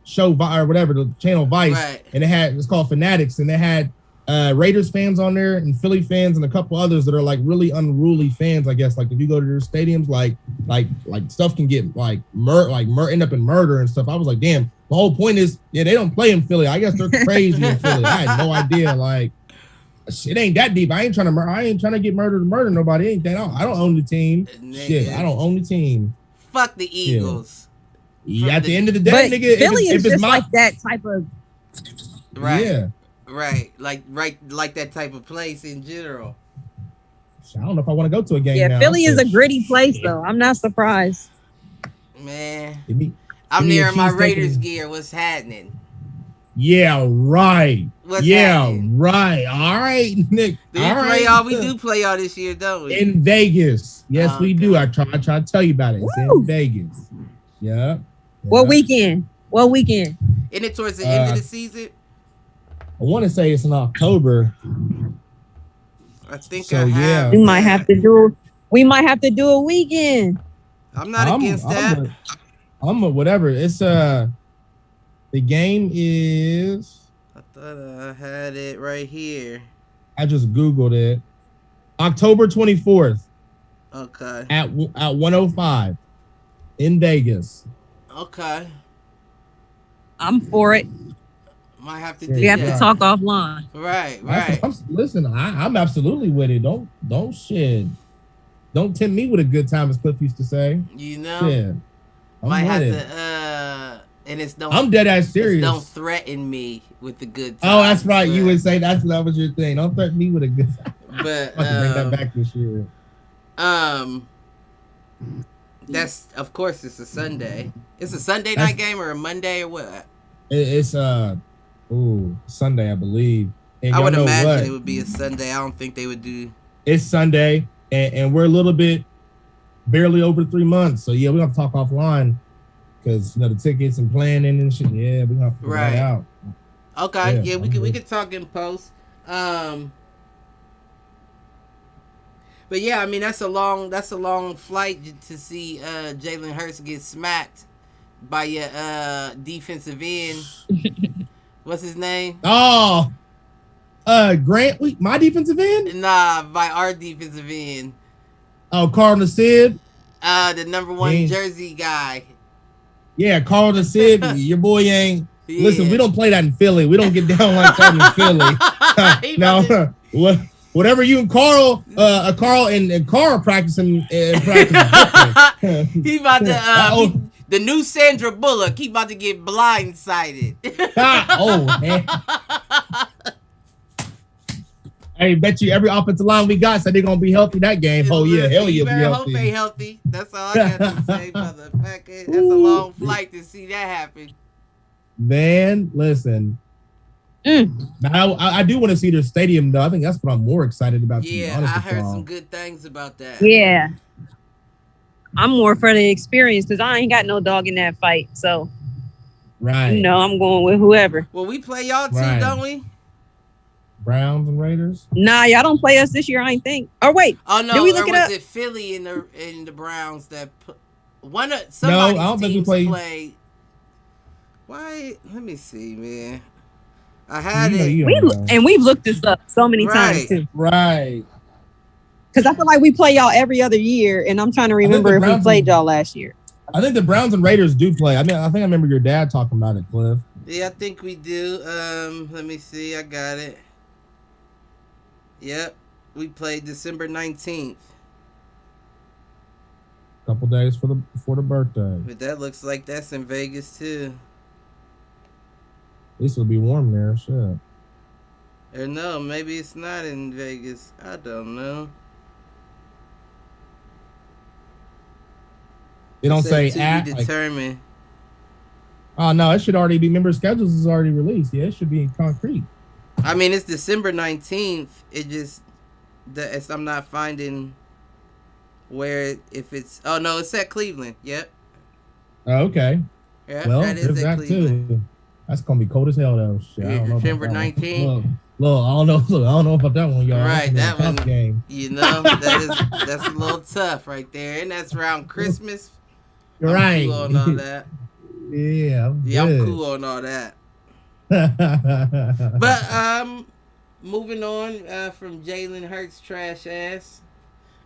show or whatever, the channel Vice, and it's called Fanatics, and they had Raiders fans on there and Philly fans and a couple others that are like really unruly fans, I guess. Like if you go to their stadiums, like stuff can get end up in murder and stuff. I was like, damn. The whole point is, they don't play in Philly. I guess they're crazy in Philly. I had no idea. Like, it ain't that deep. I ain't trying to get murdered or murder nobody. I don't own the team. Shit, I don't own the team. Fuck the Eagles. Yeah, at the end of the day, nigga, Philly is just like that type of. Right. Yeah. Right. Like that type of place in general. I don't know if I want to go to a game now. Yeah, Philly is a gritty place, though. I'm not surprised. Man. I'm there in my Raiders gear. What's happening? Yeah, right. Right. All right, Nick. We do play all this year, don't we? In Vegas. Yes, we do. I try to tell you about it. It's in Vegas. Yeah. What weekend? Isn't it towards the end of the season? I want to say it's in October. I think so. Yeah. We might have to do a weekend. I'm not against that. I'm whatever. It's the game is. I thought I had it right here. I just Googled it. October 24th. Okay. At 105 in Vegas. Okay. I'm for it. Might have to do We have to talk offline. Right. Listen, I'm absolutely with it. Don't tempt me with a good time, as Cliff used to say. Yeah. Might have to and it's don't. I'm dead ass serious. Don't threaten me with the good time. Oh, that's right. You would say that was your thing. Don't threaten me with a good time. But bring that back this year. That's of course it's a Sunday. It's a Sunday night game or a Monday or what? It's Sunday, I believe. And I would imagine it would be a Sunday. I don't think they would do. It's Sunday, and we're a little bit barely over 3 months. So yeah, we have to talk offline because the tickets and planning and shit. Yeah, we have to figure that out. Okay, yeah, we could talk in post. But yeah, I mean that's a long flight to see Jalen Hurts get smacked by your defensive end. What's his name? Oh, Grant. My defensive end? Nah, by our defensive end. Oh, Carl Nassib. The number 1 jersey guy. Yeah, Carl Nassib. Your boy ain't. Yeah. Listen, we don't play that in Philly. We don't get down like that in Philly. Now, whatever you and Carl and Carl practicing practice. He about to the new Sandra Bullock. He about to get blindsided. Man. Hey, bet you every offensive line we got said they're gonna be healthy that game. Oh yeah, hell yeah, You be better hope healthy. they healthy. That's all I got to say, motherfucker. That's a long flight to see that happen. Man, listen. Now I do want to see their stadium though. I think that's what I'm more excited about. Yeah, I heard some good things about that. Yeah, I'm more for the experience because I ain't got no dog in that fight. So, right, you know, I'm going with whoever. Well, we play y'all too, Right. don't we? Browns and Raiders. Nah, y'all don't play us this year. I ain't think. Oh wait, Oh no, did we look or it was up? it Philly in the Browns that one of No, somebody's I don't think we teams played. played? Why? Let me see, man. I had it. We've looked this up so many times Right. too. Right. Because I feel like we play y'all every other year, and I'm trying to remember if we played y'all last year. I think the Browns and Raiders do play. I mean, I think I remember your dad talking about it, Cliff. Yeah, I think we do. Let me see. I got it. Yep. We played December 19th. Couple days before the birthday. But that looks like that's in Vegas too. At least it'll be warm there, shit. Or no, maybe it's not in Vegas. I don't know. They don't say to at. be determined. Oh no, it should already be. Member schedules is already released. Yeah, it should be in concrete. I mean, it's December 19th. It just I'm not finding where if it's. Oh no, it's at Cleveland. Yep. Oh, okay. Yeah, well, that is at Cleveland. Too. That's gonna be cold as hell though. Shit, Yeah, I don't know December 19th. Look, I don't know. Look, I don't know about that one, y'all. Right, that one. Game. You know, that's a little tough right there, and that's around Christmas. You're I'm right. Cool on all that. Yeah, I'm cool on all that. But moving on from Jalen Hurts trash ass.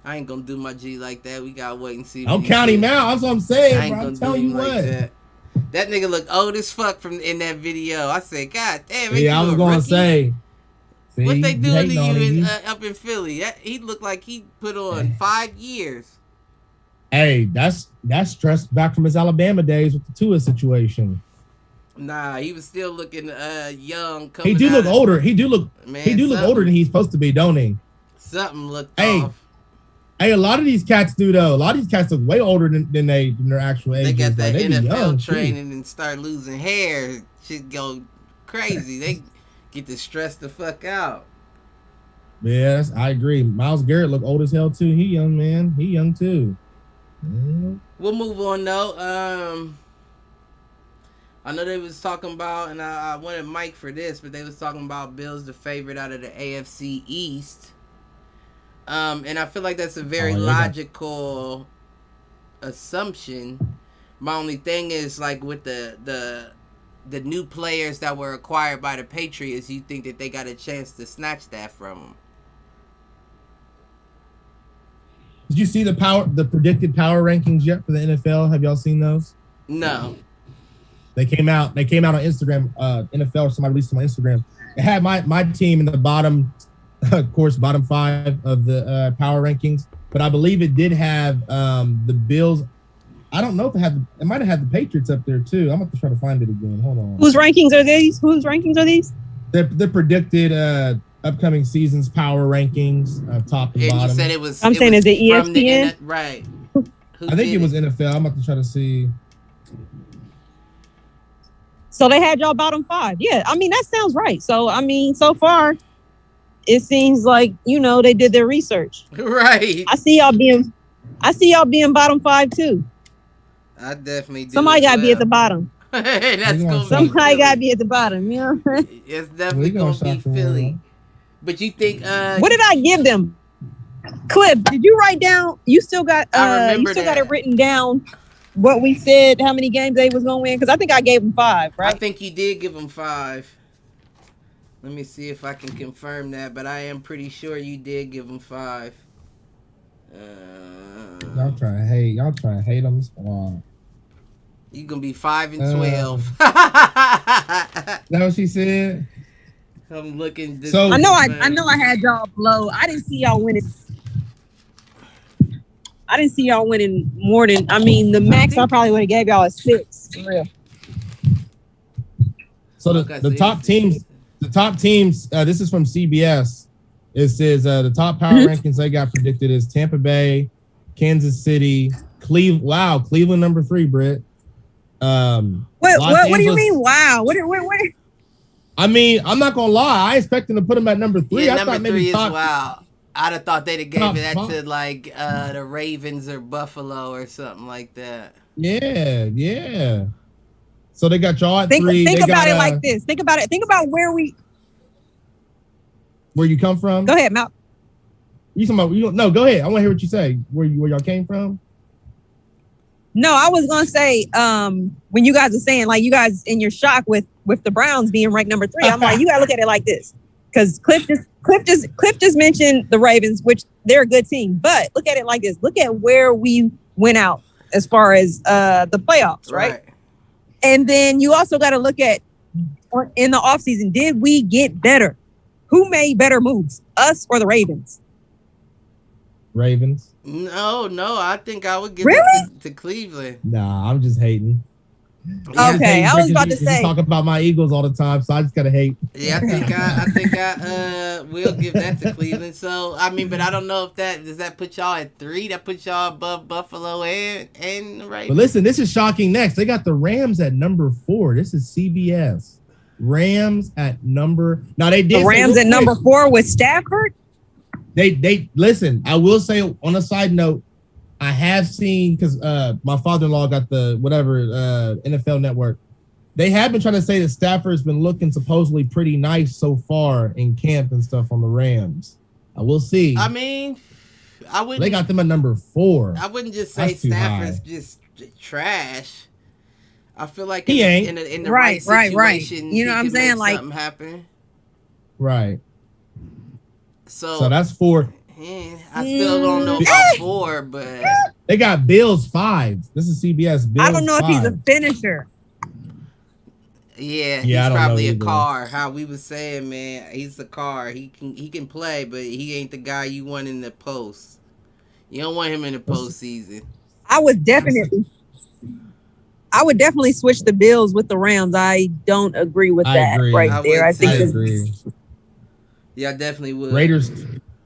I ain't gonna do my G like that. We gotta wait and see. Don't count him out. That's what I'm saying. I ain't bro. gonna I'm telling you like what. That nigga look old as fuck in that video. I said, God damn. Yeah, I was gonna say. See, what they doing to you up in Philly? He looked like he put on 5 years. Hey, that's stress back from his Alabama days with the Tua situation. Nah, he was still looking young. He do look older. He do look older than he's supposed to be, don't he? Something looked off. Hey, a lot of these cats do though. A lot of these cats look way older than their actual age. They got that like, NFL training and start losing hair. Shit go crazy. They get to stress the fuck out. Yes, I agree. Myles Garrett look old as hell too. He young, man. He young too. Mm-hmm. We'll move on though. I know they was talking about, and I wanted Mike for this, but they was talking about Bills the favorite out of the AFC East. And I feel like that's a very logical assumption. My only thing is like with the new players that were acquired by the Patriots, you think that they got a chance to snatch that from them? Did you see the predicted power rankings yet for the NFL? Have y'all seen those? No. They came out on Instagram. NFL or somebody released them on Instagram. It had my team in the bottom. Of course, bottom 5 of the power rankings, but I believe it did have the Bills. I don't know if it might have had the Patriots up there too. I'm going to try to find it again. Hold on. Whose rankings are these? The predicted upcoming season's power rankings, top and bottom. You said it was. I'm saying is it ESPN? Right. I think it was NFL. I'm about to try to see. So they had y'all bottom 5. Yeah, I mean that sounds right. So I mean, so far. It seems like, they did their research. Right. I see y'all being bottom 5 too. I definitely do. Somebody gotta be at the bottom. Somebody gotta be at the bottom, It's definitely gonna be Philly. But you think what did I give them? Cliff, did you write down you still got got it written down what we said, how many games they was gonna win? Because I think I gave them 5, right? I think you did give them 5. Let me see if I can confirm that, but I am pretty sure you did give them 5. Y'all trying to hate them. You gonna be 5 and 12. That what she said? I'm looking. So I know I had y'all low. I didn't see y'all winning. More than the max I probably would have gave y'all a 6 for real. So the top teams. The top teams, this is from CBS. It says the top power rankings they got predicted is Tampa Bay, Kansas City, Cleveland. Wow, Cleveland number 3, Britt. What do you mean? Wow. What? I mean, I'm not gonna lie. I expected to put them at number 3. Yeah, I number thought maybe 3 is top, wow. I'd have thought they'd have gave that top. to like the Ravens or Buffalo or something like that. Yeah. So they got y'all at 3. Think they about got, it like this. Think about it. Think about where you come from. Go ahead, Mal. You talking about? No, go ahead. I want to hear what you say. Where y'all came from? No, I was gonna say when you guys are saying like you guys in your shock with the Browns being ranked number 3. I'm like, you gotta look at it like this, because Cliff just mentioned the Ravens, which they're a good team, but look at it like this. Look at where we went out as far as the playoffs, right? And then you also got to look at in the offseason, did we get better? Who made better moves, us or the Ravens? Ravens. No, I think I would give really? it to Cleveland. Nah, I'm just hating. Okay, I was about to say. You talk about my Eagles all the time, so I just gotta hate. Yeah, I think I will give that to Cleveland. So I mean, but I don't know if does that put y'all at 3? That puts y'all above Buffalo and the Ravens. But listen, this is shocking. Next, they got the Rams at number 4. This is CBS. Rams at number. Now they did the Rams at number 4 with Stafford. They listen. I will say on a side note, I have seen, because my father-in-law got the NFL Network. They have been trying to say that Stafford's been looking supposedly pretty nice so far in camp and stuff on the Rams. I will see. I mean, I wouldn't. They got them at number 4. I wouldn't just say Stafford's just trash. I feel like he ain't in the right situation. You know what I'm saying? Like something happen. Right. So that's 4. I still don't know about 4, but they got Bills 5. This is CBS. Bills I don't know 5. if he's a finisher. Yeah, he's probably a car. How we was saying, man, he's a car. He can play, but he ain't the guy you want in the post. You don't want him in the postseason. I would definitely switch the Bills with the Rams. I don't agree with that right there. I agree. Yeah, I definitely would.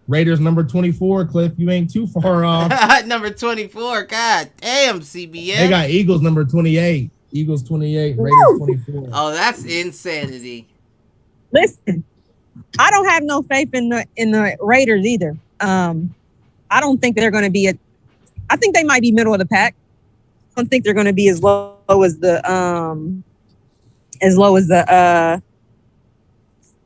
Raiders number 24, Cliff. You ain't too far off. Number 24. God damn, CBS. They got Eagles number 28. Eagles 28, Raiders 24. Oh, that's insanity. Listen, I don't have no faith in the Raiders either. I don't think they're going to be I think they might be middle of the pack. I don't think they're going to be as low as the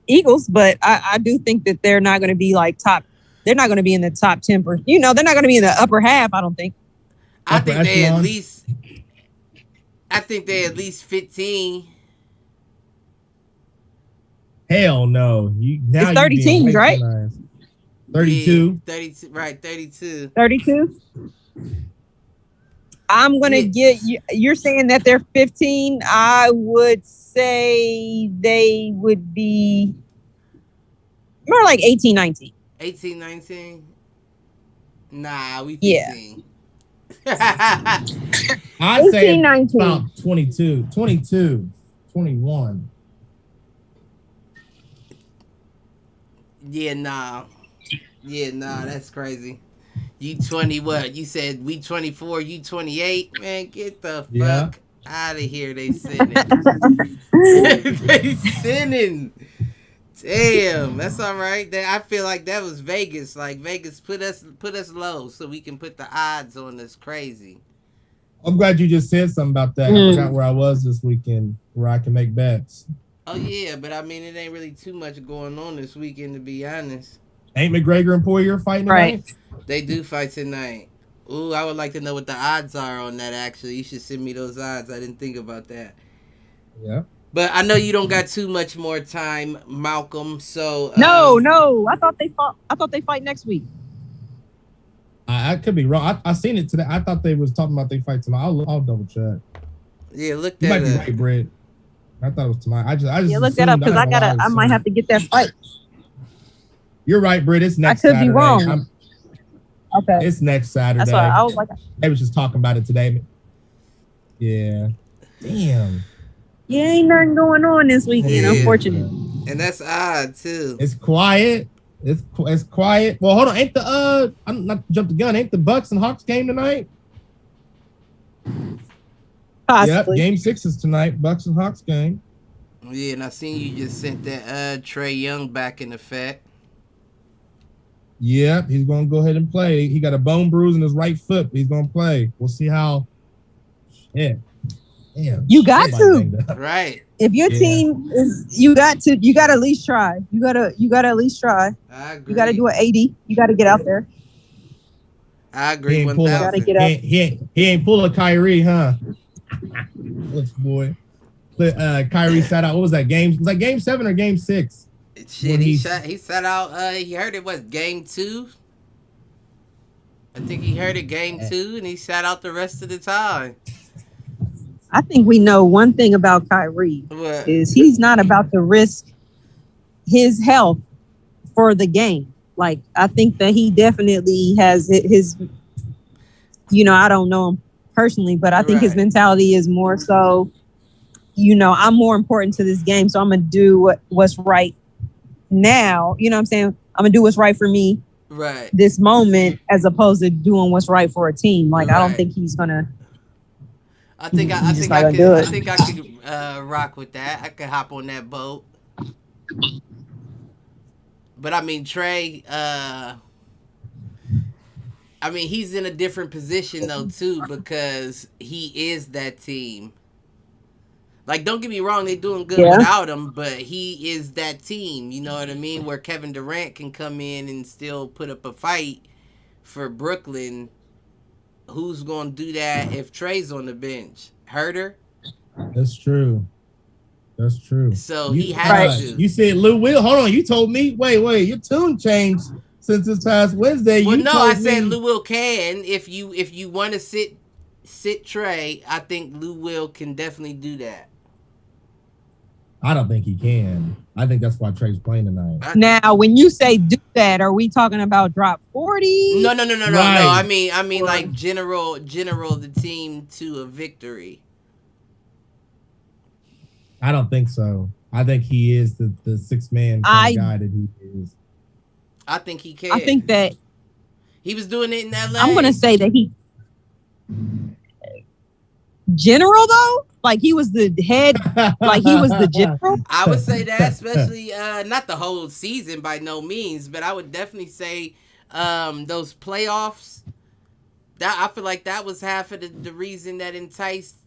Eagles, but I do think that they're not going to be like top. They're not going to be in the top 10. They're not going to be in the upper half. I don't think. I think they at least 15. Hell no. It's 30 teams, right? 32. Yeah, 32. Right, 32. 32. I'm going to get you. You're saying that they're 15. I would say they would be more like 18, 19. 18, 19? Nah, we 15. Yeah. I'd say 19. About 22, 21. Yeah, nah, that's crazy. You 20 what? You said we 24, you 28? Man, get the fuck out of here. They sinning. They sinning. Damn, that's all right. I feel like that was Vegas. Like Vegas put us low so we can put the odds on us crazy. I'm glad you just said something about that. I forgot where I was this weekend where I can make bets. Oh yeah, but I mean it ain't really too much going on this weekend to be honest. Ain't McGregor and Poirier fighting tonight? Right. They do fight tonight. Ooh, I would like to know what the odds are on that actually. You should send me those odds. I didn't think about that. Yeah. But I know you don't got too much more time, Malcolm. So no. I thought they fight next week. I could be wrong. I seen it today. I thought they was talking about they fight tonight. I'll double check. Yeah, look that up. You might be right, Brett. I thought it was tonight. I just look that up because I might have to get that fight. You're right, Britt. It's next Saturday. I could be wrong. Okay. It's next Saturday. That's why I was like, they was just talking about it today. Yeah. Damn. Yeah, ain't nothing going on this weekend, unfortunately. And that's odd too. It's quiet. It's quiet. Well, hold on. Ain't the I'm not to jump the gun. Ain't the Bucks and Hawks game tonight? Possibly. Yep, game 6 is tonight. Bucks and Hawks game. Yeah, and I seen you just sent that Trey Young back in effect. Yep, he's gonna go ahead and play. He got a bone bruise in his right foot, but he's gonna play. We'll see how. Yeah. Damn, you got to. Right. If your team is, you got to at least try. You gotta at least try. I agree. You gotta do an 80. You gotta get out there. I agree. 1,000. He ain't pull a Kyrie, huh? Looks boy. Kyrie sat out. What was that game? Was that game 7 or game 6? Shit, he sat out. He heard it was game 2. I think he heard it game 2, and he sat out the rest of the time. I think we know one thing about Kyrie is he's not about to risk his health for the game. Like, I think that he definitely has his, I don't know him personally, but I think his mentality is more so, I'm more important to this game. So I'm going to do what's right now. You know what I'm saying? I'm going to do what's right for me this moment, as opposed to doing what's right for a team. Like, I don't think he's going to. I think I could rock with that. I could hop on that boat. But I mean, Trey, he's in a different position though too, because he is that team. Like, don't get me wrong, they're doing good without him, but he is that team. You know what I mean? Where Kevin Durant can come in and still put up a fight for Brooklyn. Who's going to do that if Trey's on the bench? Herter? That's true. So he has to. You said Lou Will. Hold on. You told me. Wait. Your tune changed since this past Wednesday. Well, no, I said Lou Will can. If you want to sit Trey, I think Lou Will can definitely do that. I don't think he can. I think that's why Trey's playing tonight. Now, when you say do that, are we talking about drop 40? No. I mean, like general the team to a victory. I don't think so. I think he is the 6-man guy that he is. I think he can. I think that he was doing it in LA. I'm gonna say that he general though. Like, he was the head, like he was the general. I would say that, especially not the whole season by no means, but I would definitely say those playoffs. That I feel like that was half of the reason that enticed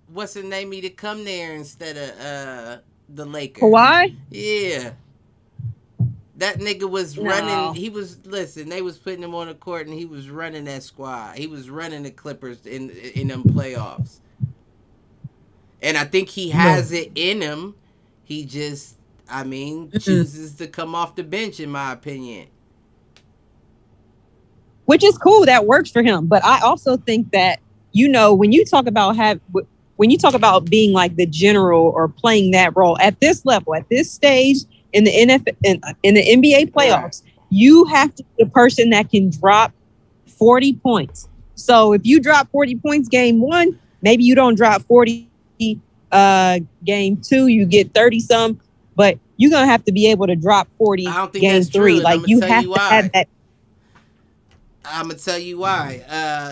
what's his name to come there instead of the Lakers. Kawhi? Yeah. That nigga was running. They was putting him on the court, and he was running that squad. He was running the Clippers in them playoffs. And I think he has it in him. He just, chooses to come off the bench, in my opinion. Which is cool. That works for him. But I also think that, when you talk about being like the general or playing that role at this level, at this stage in the in the NBA playoffs, you have to be a person that can drop 40 points. So if you drop 40 points game 1, maybe you don't drop 40 game 2, you get 30 some, but you're gonna have to be able to drop 40 game 3. Like, you have to have that. I'm gonna tell you why.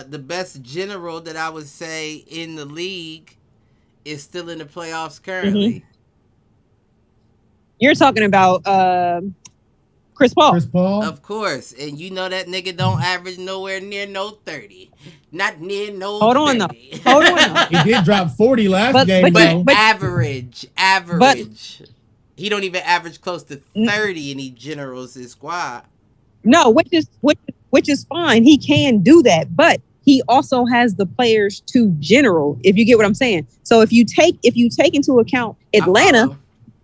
The best general that I would say in the league is still in the playoffs currently. Mm-hmm. You're talking about Chris Paul. Of course. And you know that nigga don't average nowhere near no 30. Not near no Hold 30. on though. He did drop 40 last game. But average. He don't even average close to 30 and he generals his squad. No, which is fine. He can do that, but he also has the players to general, if you get what I'm saying. So if you take into account Atlanta,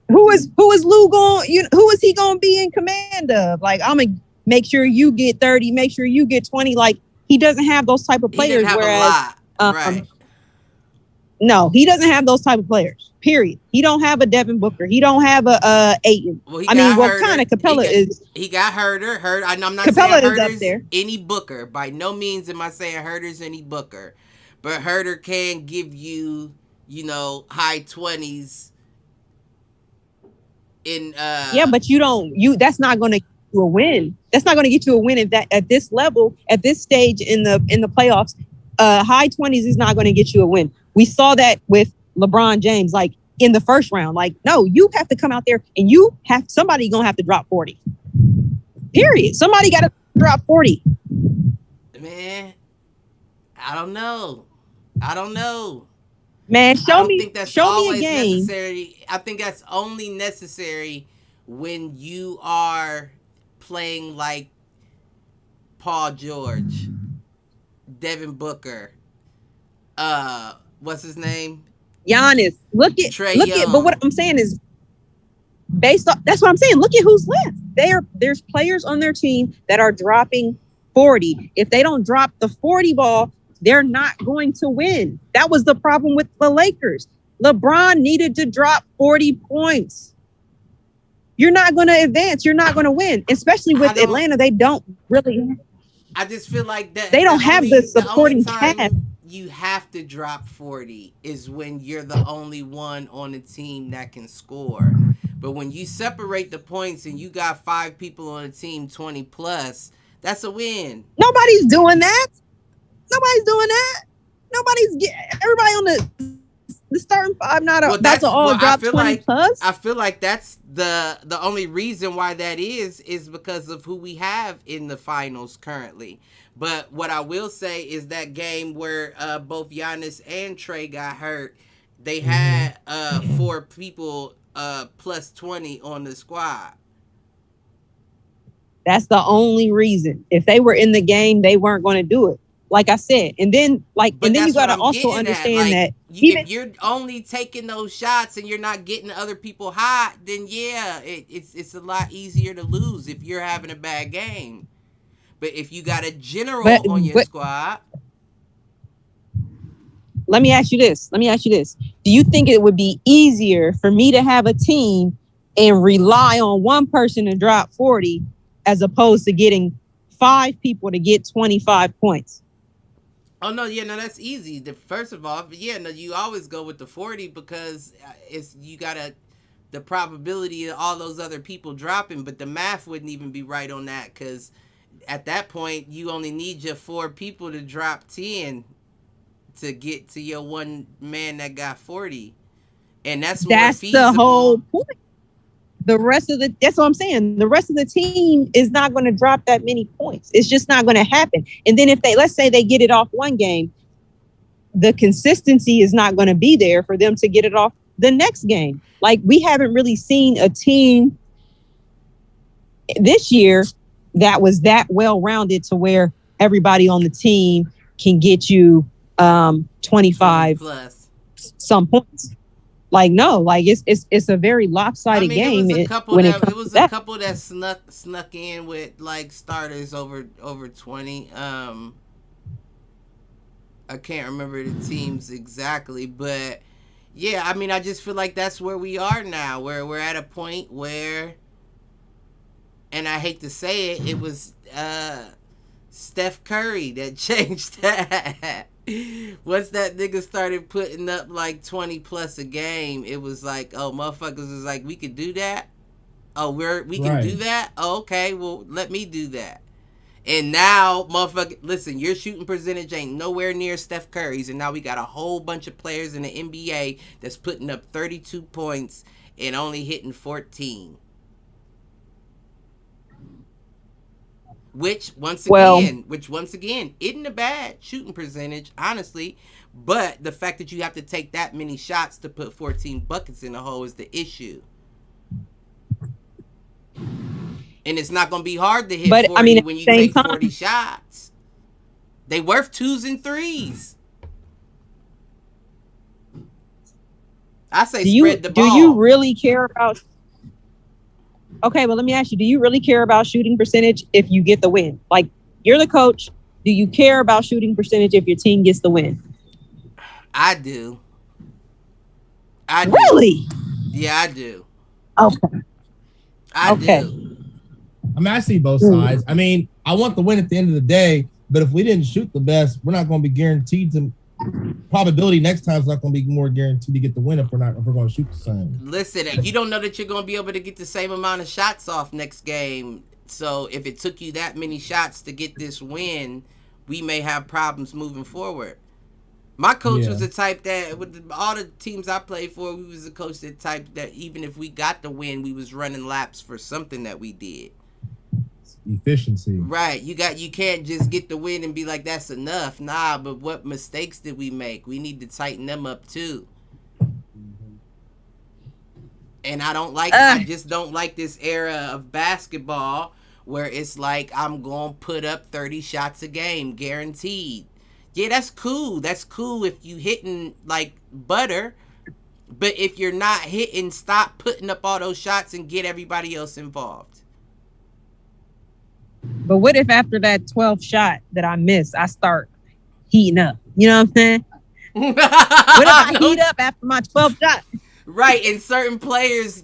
who is Lou going? Who is he going to be in command of? Like, I'm gonna make sure you get 30, make sure you get 20. Like, he doesn't have those type of players. Whereas, no, he doesn't have those type of players. Period. He don't have a Devin Booker. He don't have a Ayton. Well, kind of Capella is. He got Herter. I'm not Capella saying is up Herter's there. Any Booker. By no means am I saying Herter's any Booker, but Herter can give you, high 20s. in Yeah, but that's not going to get you a win. That's not going to get you a win at this level, at this stage in the playoffs. High 20s is not going to get you a win. We saw that with LeBron James, like in the first round. Like, no, you have to come out there and somebody going to have to drop 40. Period. Somebody got to drop 40. Man, I don't know. Man, show me always a game. Necessary. I think that's only necessary when you are playing like Paul George, Devin Booker, what's his name? Giannis. Look at, but what I'm saying is based off, that's what I'm saying. Look at who's left. There's players on their team that are dropping 40. If they don't drop the 40 ball, they're not going to win. That was the problem with the Lakers. LeBron needed to drop 40 points. You're not going to advance. You're not going to win, especially with Atlanta. They don't really. I just feel like that they don't have the supporting cast. You have to drop 40 is when you're the only one on the team that can score. But when you separate the points and you got 5 people on the team 20 plus, that's a win. Nobody's doing that. Everybody on the starting 5 about to all drop 20 plus. I feel like that's the only reason why that is because of who we have in the finals currently. But what I will say is that game where both Giannis and Trey got hurt, they had 4 people plus 20 on the squad. That's the only reason. If they were in the game, they weren't going to do it. Like I said, and then you got to also understand that if you're only taking those shots and you're not getting other people hot, then yeah, it's a lot easier to lose if you're having a bad game. But if you got a general on your squad, let me ask you this. Do you think it would be easier for me to have a team and rely on one person to drop 40 as opposed to getting 5 people to get 25 points? Oh, no, that's easy. First of all, you always go with the 40 because you got the probability of all those other people dropping, but the math wouldn't even be right on that because at that point, you only need your 4 people to drop 10 to get to your one man that got 40. And that's more feasible. The whole point. That's what I'm saying. The rest of the team is not going to drop that many points. It's just not going to happen. And then if let's say they get it off one game, the consistency is not going to be there for them to get it off the next game. Like we haven't really seen a team this year that was that well-rounded to where everybody on the team can get you 25 plus some points. Like no, like it's a very lopsided game. It was a couple that snuck in with like starters over 20. I can't remember the teams exactly, but yeah, I just feel like that's where we are now, where we're at a point where, and I hate to say it, it was Steph Curry that changed that. Once that nigga started putting up like 20 plus a game, it was like, oh, motherfuckers was like, we could do that? Oh, we can do that? Oh, okay, well, let me do that. And now, motherfucker, listen, your shooting percentage ain't nowhere near Steph Curry's, and now we got a whole bunch of players in the NBA that's putting up 32 points and only hitting 14. Which once again isn't a bad shooting percentage, honestly, but the fact that you have to take that many shots to put 14 buckets in the hole is the issue. And it's not going to be hard to hit 40 when you take 40 shots. They worth 2s and 3s. I say spread the ball. Do you really care about... Okay, well, let me ask you, do you really care about shooting percentage if you get the win? Like, you're the coach. Do you care about shooting percentage if your team gets the win? I do. Really? Yeah, I do. Okay. I do. I see both sides. I want the win at the end of the day, but if we didn't shoot the best, we're not going to be guaranteed to. probability next time is not going to be more guaranteed to get the win if we're going to shoot the same. Listen, you don't know that you're going to be able to get the same amount of shots off next game. So if it took you that many shots to get this win, we may have problems moving forward. My coach was the type that, with all the teams I played for, we was the coach that type that even if we got the win, we was running laps for something that we did. Efficiency. Right. You can't just get the win and be like, that's enough. Nah, but what mistakes did we make? We need to tighten them up too. And I just don't like this era of basketball where it's like I'm going to put up 30 shots a game, guaranteed. Yeah, that's cool. That's cool if you hitting like butter. But if you're not hitting, stop putting up all those shots and get everybody else involved. But what if after that 12th shot that I missed, I start heating up? You know what I'm saying? What if I heat up after my 12th shot? Right, and certain players,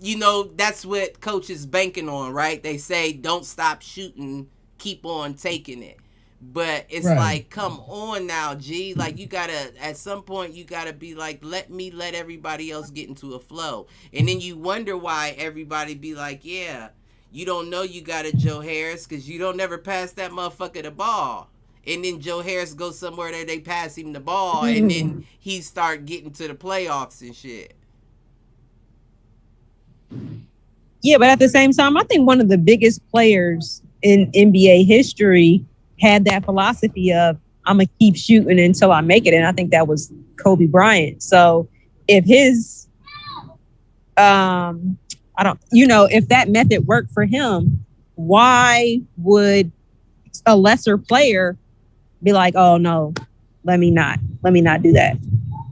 that's what coaches banking on, right? They say, don't stop shooting, keep on taking it. But it's like, come on now, G. Like, you gotta, at some point, you gotta be like, let everybody else get into a flow. And then you wonder why everybody be like, yeah, you don't know you got a Joe Harris because you don't never pass that motherfucker the ball. And then Joe Harris goes somewhere that they pass him the ball, and then he start getting to the playoffs and shit. Yeah, but at the same time, I think one of the biggest players in NBA history had that philosophy of, I'm going to keep shooting until I make it. And I think that was Kobe Bryant. So if his, if that method worked for him, why would a lesser player be like, oh no, let me not do that?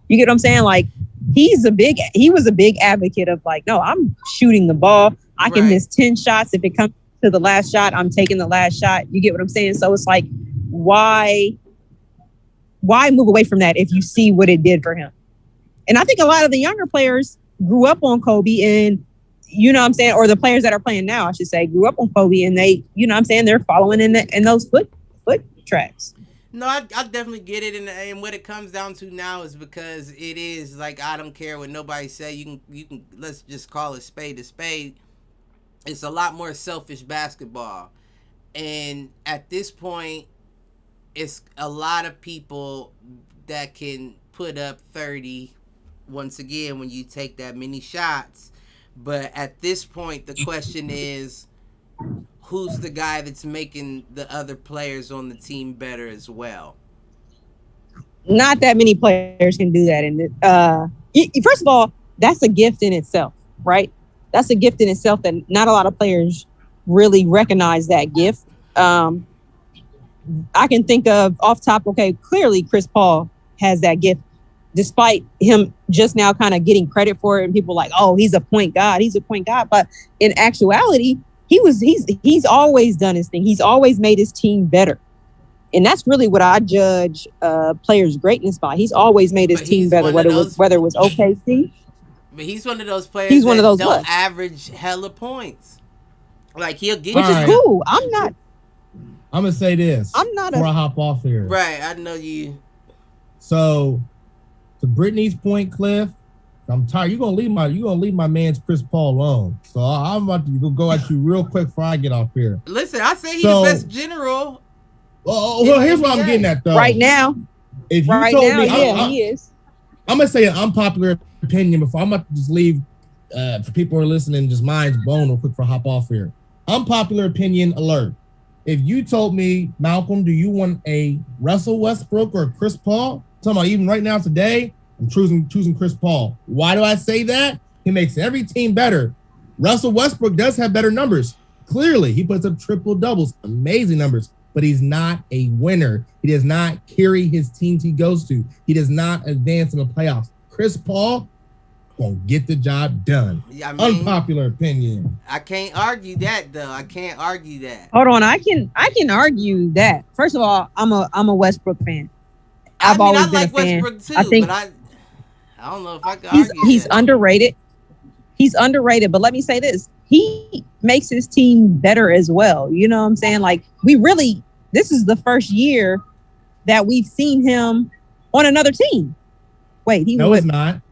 You get what I'm saying? Like, he was a big advocate of like, no, I'm shooting the ball. I can miss 10 shots. If it comes to the last shot, I'm taking the last shot. You get what I'm saying? So it's like, why move away from that if you see what it did for him? And I think a lot of the younger players grew up on Kobe, and you know what I'm saying, or the players that are playing now, I should say, grew up on Kobe, and they, you know what I'm saying, they're following in those foot tracks. No, I definitely get it, and what it comes down to now is because it is like, I don't care what nobody say. You can let's just call it spade a spade. It's a lot more selfish basketball, and at this point, it's a lot of people that can put up 30. Once again, when you take that many shots, but at this point, the question is, who's the guy that's making the other players on the team better as well? Not that many players can do that. And first of all, that's a gift in itself, right? That's a gift in itself that not a lot of players really recognize that gift. I can think of off top, clearly Chris Paul has that gift, despite him just now kind of getting credit for it. And people like, oh, he's a point guard. But in actuality, he's always done his thing. He's always made his team better. And that's really what I judge players' greatness by. He's always made his team better, whether it was OKC. But he's one of those players that don't average hella points. Like, he'll get which is cool. I'm gonna say this. I'm not before I hop off here. Right, I know you. So, to Brittany's point, Cliff, I'm tired. You're gonna leave my man's Chris Paul alone. So I'm about to go at you real quick before I get off here. Listen, I say he's the best general. Well, here's what I'm getting at though. Right now, if you told me, he is. I'm gonna say an unpopular opinion before I'm about to just leave for people who are listening, just mind's blown real quick for hop off here. Unpopular opinion alert. If you told me, Malcolm, do you want a Russell Westbrook or Chris Paul? I'm talking about even right now today, I'm choosing Chris Paul. Why do I say that? He makes every team better. Russell Westbrook does have better numbers. Clearly, he puts up triple doubles, amazing numbers, but he's not a winner. He does not carry his teams he goes to. He does not advance in the playoffs. Chris Paul gonna get the job done. I mean, unpopular opinion. I can't argue that though. I can't argue that. Hold on, I can argue that. First of all, I'm a Westbrook fan. I've always been a fan. Westbrook too, I think, but I don't know if I can argue he's that. Underrated. He's underrated, but let me say this. He makes his team better as well. You know what I'm saying? Like, this is the first year that we've seen him on another team. Wait, he no, was it's not.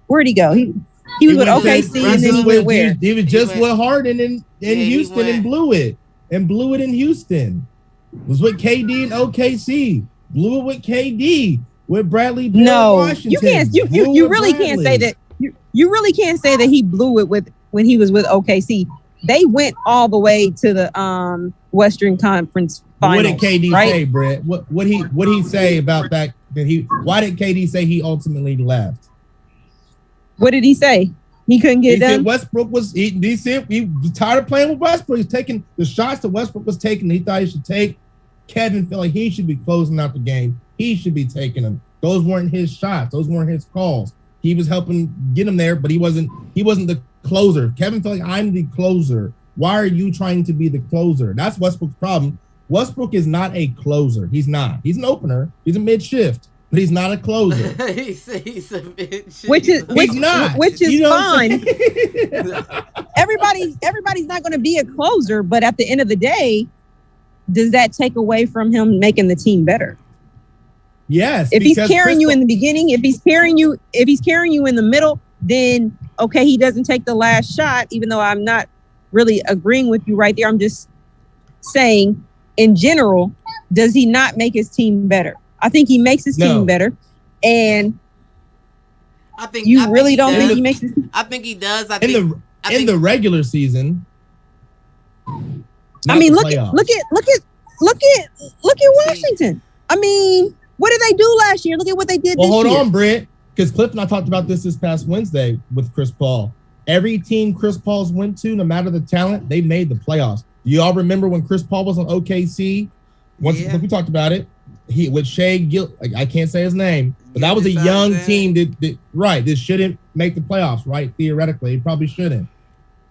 Where'd he go? He was with OKC and then he went where? He was just with Harden in Houston and blew it. And blew it in Houston. Was with KD and OKC. Blew it with KD. With Bradley Beal in Washington. You really can't say that. You really can't say that he blew it with when he was with OKC. They went all the way to the Western Conference Finals. What did KD say, Brett? What he say about that? Why did KD say he ultimately left? What did he say? He couldn't get it done. Said Westbrook was. He said he was tired of playing with Westbrook. He's taking the shots that Westbrook was taking. He thought he should take. Kevin felt like he should be closing out the game. He should be taking them. Those weren't his shots. Those weren't his calls. He was helping get him there, but he wasn't the closer. Kevin felt like, I'm the closer. Why are you trying to be the closer? That's Westbrook's problem. Westbrook is not a closer. He's not. He's an opener. He's a mid-shift, but he's not a closer. he's a mid-shift. Which is fine. Everybody's not going to be a closer, but at the end of the day, does that take away from him making the team better? Yes. If he's carrying you in the beginning, if he's carrying you in the middle, then okay, he doesn't take the last shot, even though I'm not really agreeing with you right there. I'm just saying, in general, does he not make his team better? I think he makes his team better. And I think you really don't think he makes his team. I think he does. In the regular season. I mean, look at Washington. I mean, what did they do last year? Look at what they did this year. Hold on, Britt, because Cliff and I talked about this past Wednesday with Chris Paul. Every team Chris Paul's went to, no matter the talent, they made the playoffs. Do you all remember when Chris Paul was on OKC? We talked about it. He with Shea Gill, I can't say his name, but that was a young team that shouldn't make the playoffs, right? Theoretically, he probably shouldn't.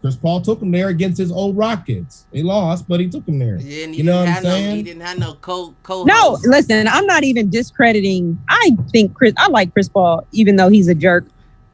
Chris Paul took him there against his old Rockets. They lost, but he took him there. Yeah, you know what I'm saying? He didn't have no co-host. No, listen, I'm not even discrediting. I like Chris Paul, even though he's a jerk.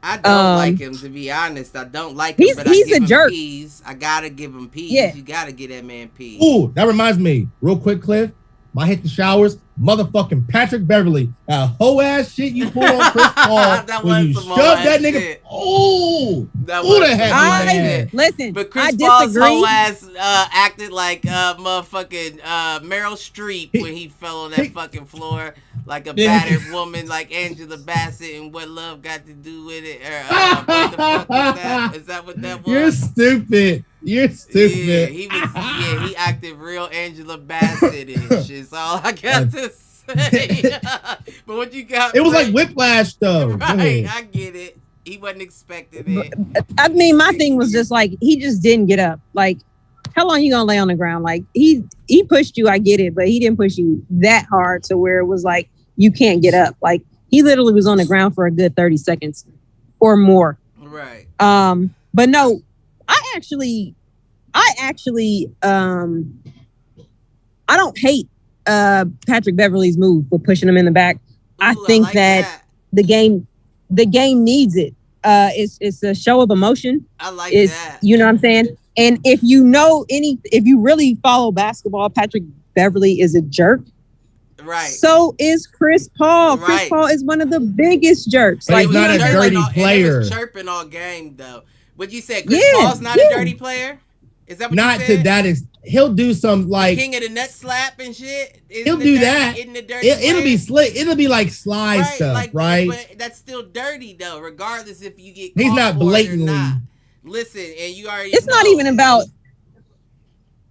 I don't like him, to be honest. I don't like him, but he's a jerk. Peas. I gotta give him peas. Yeah. You gotta get that man peas. Ooh, that reminds me, real quick, Cliff. My hit the showers, motherfucking Patrick Beverly. That whole ass shit you pulled on Chris Paul when you shoved that nigga. Shit. Oh, who the heck? Listen, but Chris Paul's whole ass acted like motherfucking Meryl Streep when he fell on that fucking floor like a battered woman, like Angela Bassett, and What Love Got to Do with It. Or what the fuck was that? Is that what that was? You're stupid. You're stupid. Yeah, he acted real Angela Bassett and shit. That's all I got to say. But what you got? It was like Whiplash, though. Right, I get it. He wasn't expecting it. I mean, my thing was just like, he just didn't get up. Like, how long you gonna lay on the ground? Like, he pushed you, I get it, but he didn't push you that hard to where it was like, you can't get up. Like, he literally was on the ground for a good 30 seconds or more. Right. But no, I don't hate Patrick Beverly's move for pushing him in the back. I think like that the game needs it. It's a show of emotion. I like that. You know what I'm saying? And if you really follow basketball, Patrick Beverly is a jerk. Right. So is Chris Paul. Right. Chris Paul is one of the biggest jerks. But he's not a dirty player. He was chirping all game though. What you said? Chris Paul's not a dirty player. Is that what not you said? To that is he'll do some like the king of the nut slap and shit. He'll do that. It'll be slick. It'll be like slide stuff, like, right? But that's still dirty though, regardless if you get. He's not blatantly. Not. Listen, and you already. It's not even about.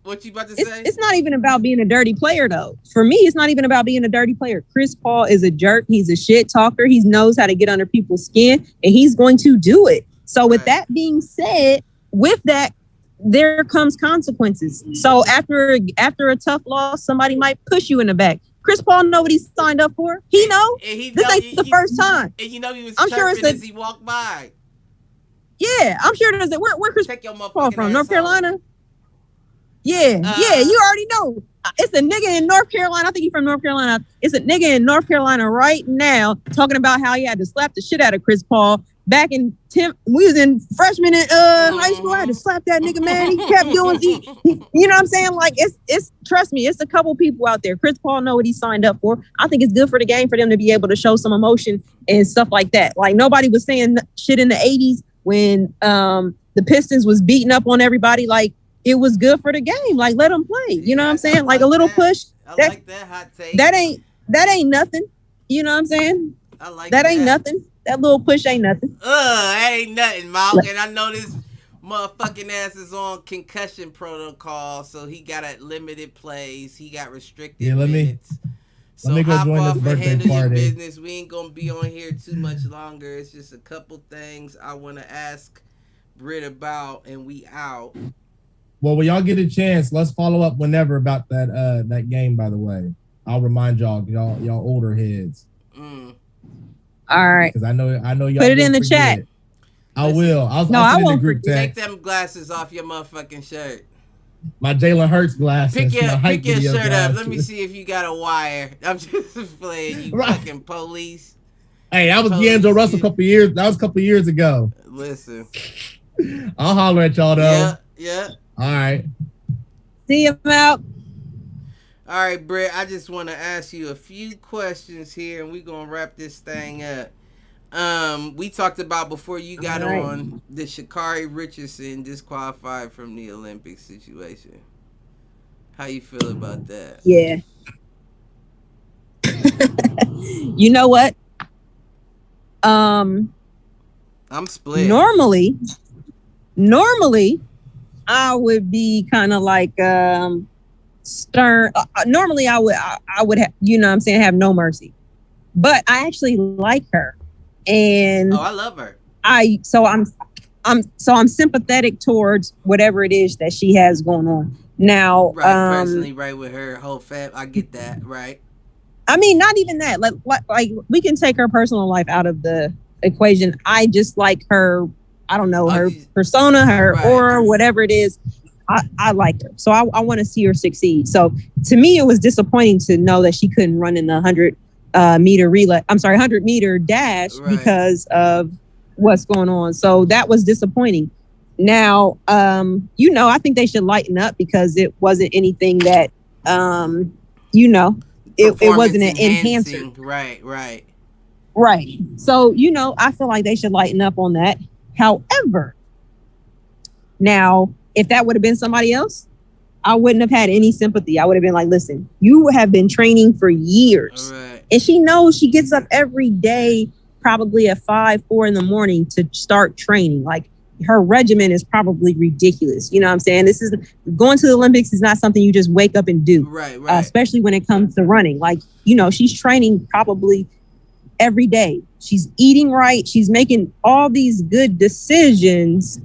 What you about to say? It's not even about being a dirty player, though. For me, it's not even about being a dirty player. Chris Paul is a jerk. He's a shit talker. He knows how to get under people's skin, and he's going to do it. So with that being said, with that, there comes consequences. So after a tough loss, somebody might push you in the back. Chris Paul know what he signed up for. He know. This ain't the first time. And you know he was chirping as he walked by. Yeah, I'm sure there's that. Where Chris Paul from? North Carolina? Yeah, you already know. It's a nigga in North Carolina. I think he's from North Carolina. It's a nigga in North Carolina right now talking about how he had to slap the shit out of Chris Paul back in 10th, we was in freshman in high school. I had to slap that nigga, man. He kept doing, you know what I'm saying? Like it's trust me, it's a couple people out there. Chris Paul know what he signed up for. I think it's good for the game for them to be able to show some emotion and stuff like that. Like nobody was saying shit in the 80s when the Pistons was beating up on everybody. Like it was good for the game. Like let them play. You know what I'm saying? Like a little push. I like that hot take. That ain't nothing. You know what I'm saying? I like that. Ain't nothing. That little push ain't nothing. Ain't nothing, Malk. And I know this motherfucking ass is on concussion protocol, so he got a limited plays. He got restricted minutes. Let me go hop join off this birthday handle party. Your business. We ain't gonna be on here too much longer. It's just a couple things I want to ask Britt about, and we out. Well, when y'all get a chance, let's follow up whenever about that game. By the way, I'll remind y'all older heads. All right, because I know y'all put it in the chat. I will. I won't. Group take them glasses off your motherfucking shirt. My Jalen Hurts glasses. Pick your shirt up. Let me see if you got a wire. I'm just playing, you fucking police. Hey, that was D'Angelo Russell a couple years. That was a couple years ago. Listen, I'll holler at y'all though. Yeah. All right. See you out. All right, Britt. I just want to ask you a few questions here, and we're gonna wrap this thing up. We talked about before you got on the Sha'Carri Richardson disqualified from the Olympics situation. How you feel about that? Yeah. You know what? I'm split. Normally, I would be kind of like stern. Normally, I would have, you know what I'm saying, have no mercy. But I actually like her. And I love her. I'm sympathetic towards whatever it is that she has going on now. Right, personally, right with her whole fam. I get that, right? I mean, not even that. Like we can take her personal life out of the equation. I just like her. I don't know, her persona, her aura, whatever it is. I like her, so I want to see her succeed. So to me, it was disappointing to know that she couldn't run in the 100-meter dash because of what's going on. So that was disappointing. Now, I think they should lighten up because it wasn't anything that, it wasn't an enhancer. Right. So, I feel like they should lighten up on that. However, now, if that would have been somebody else, I wouldn't have had any sympathy. I would have been like, listen, you have been training for years. Right. And she knows, she gets up every day, probably at 5-4 in the morning to start training. Like her regimen is probably ridiculous. You know what I'm saying? This is going to the Olympics is not something you just wake up and do. Right. Especially when it comes to running. Like, she's training probably every day. She's eating right. She's making all these good decisions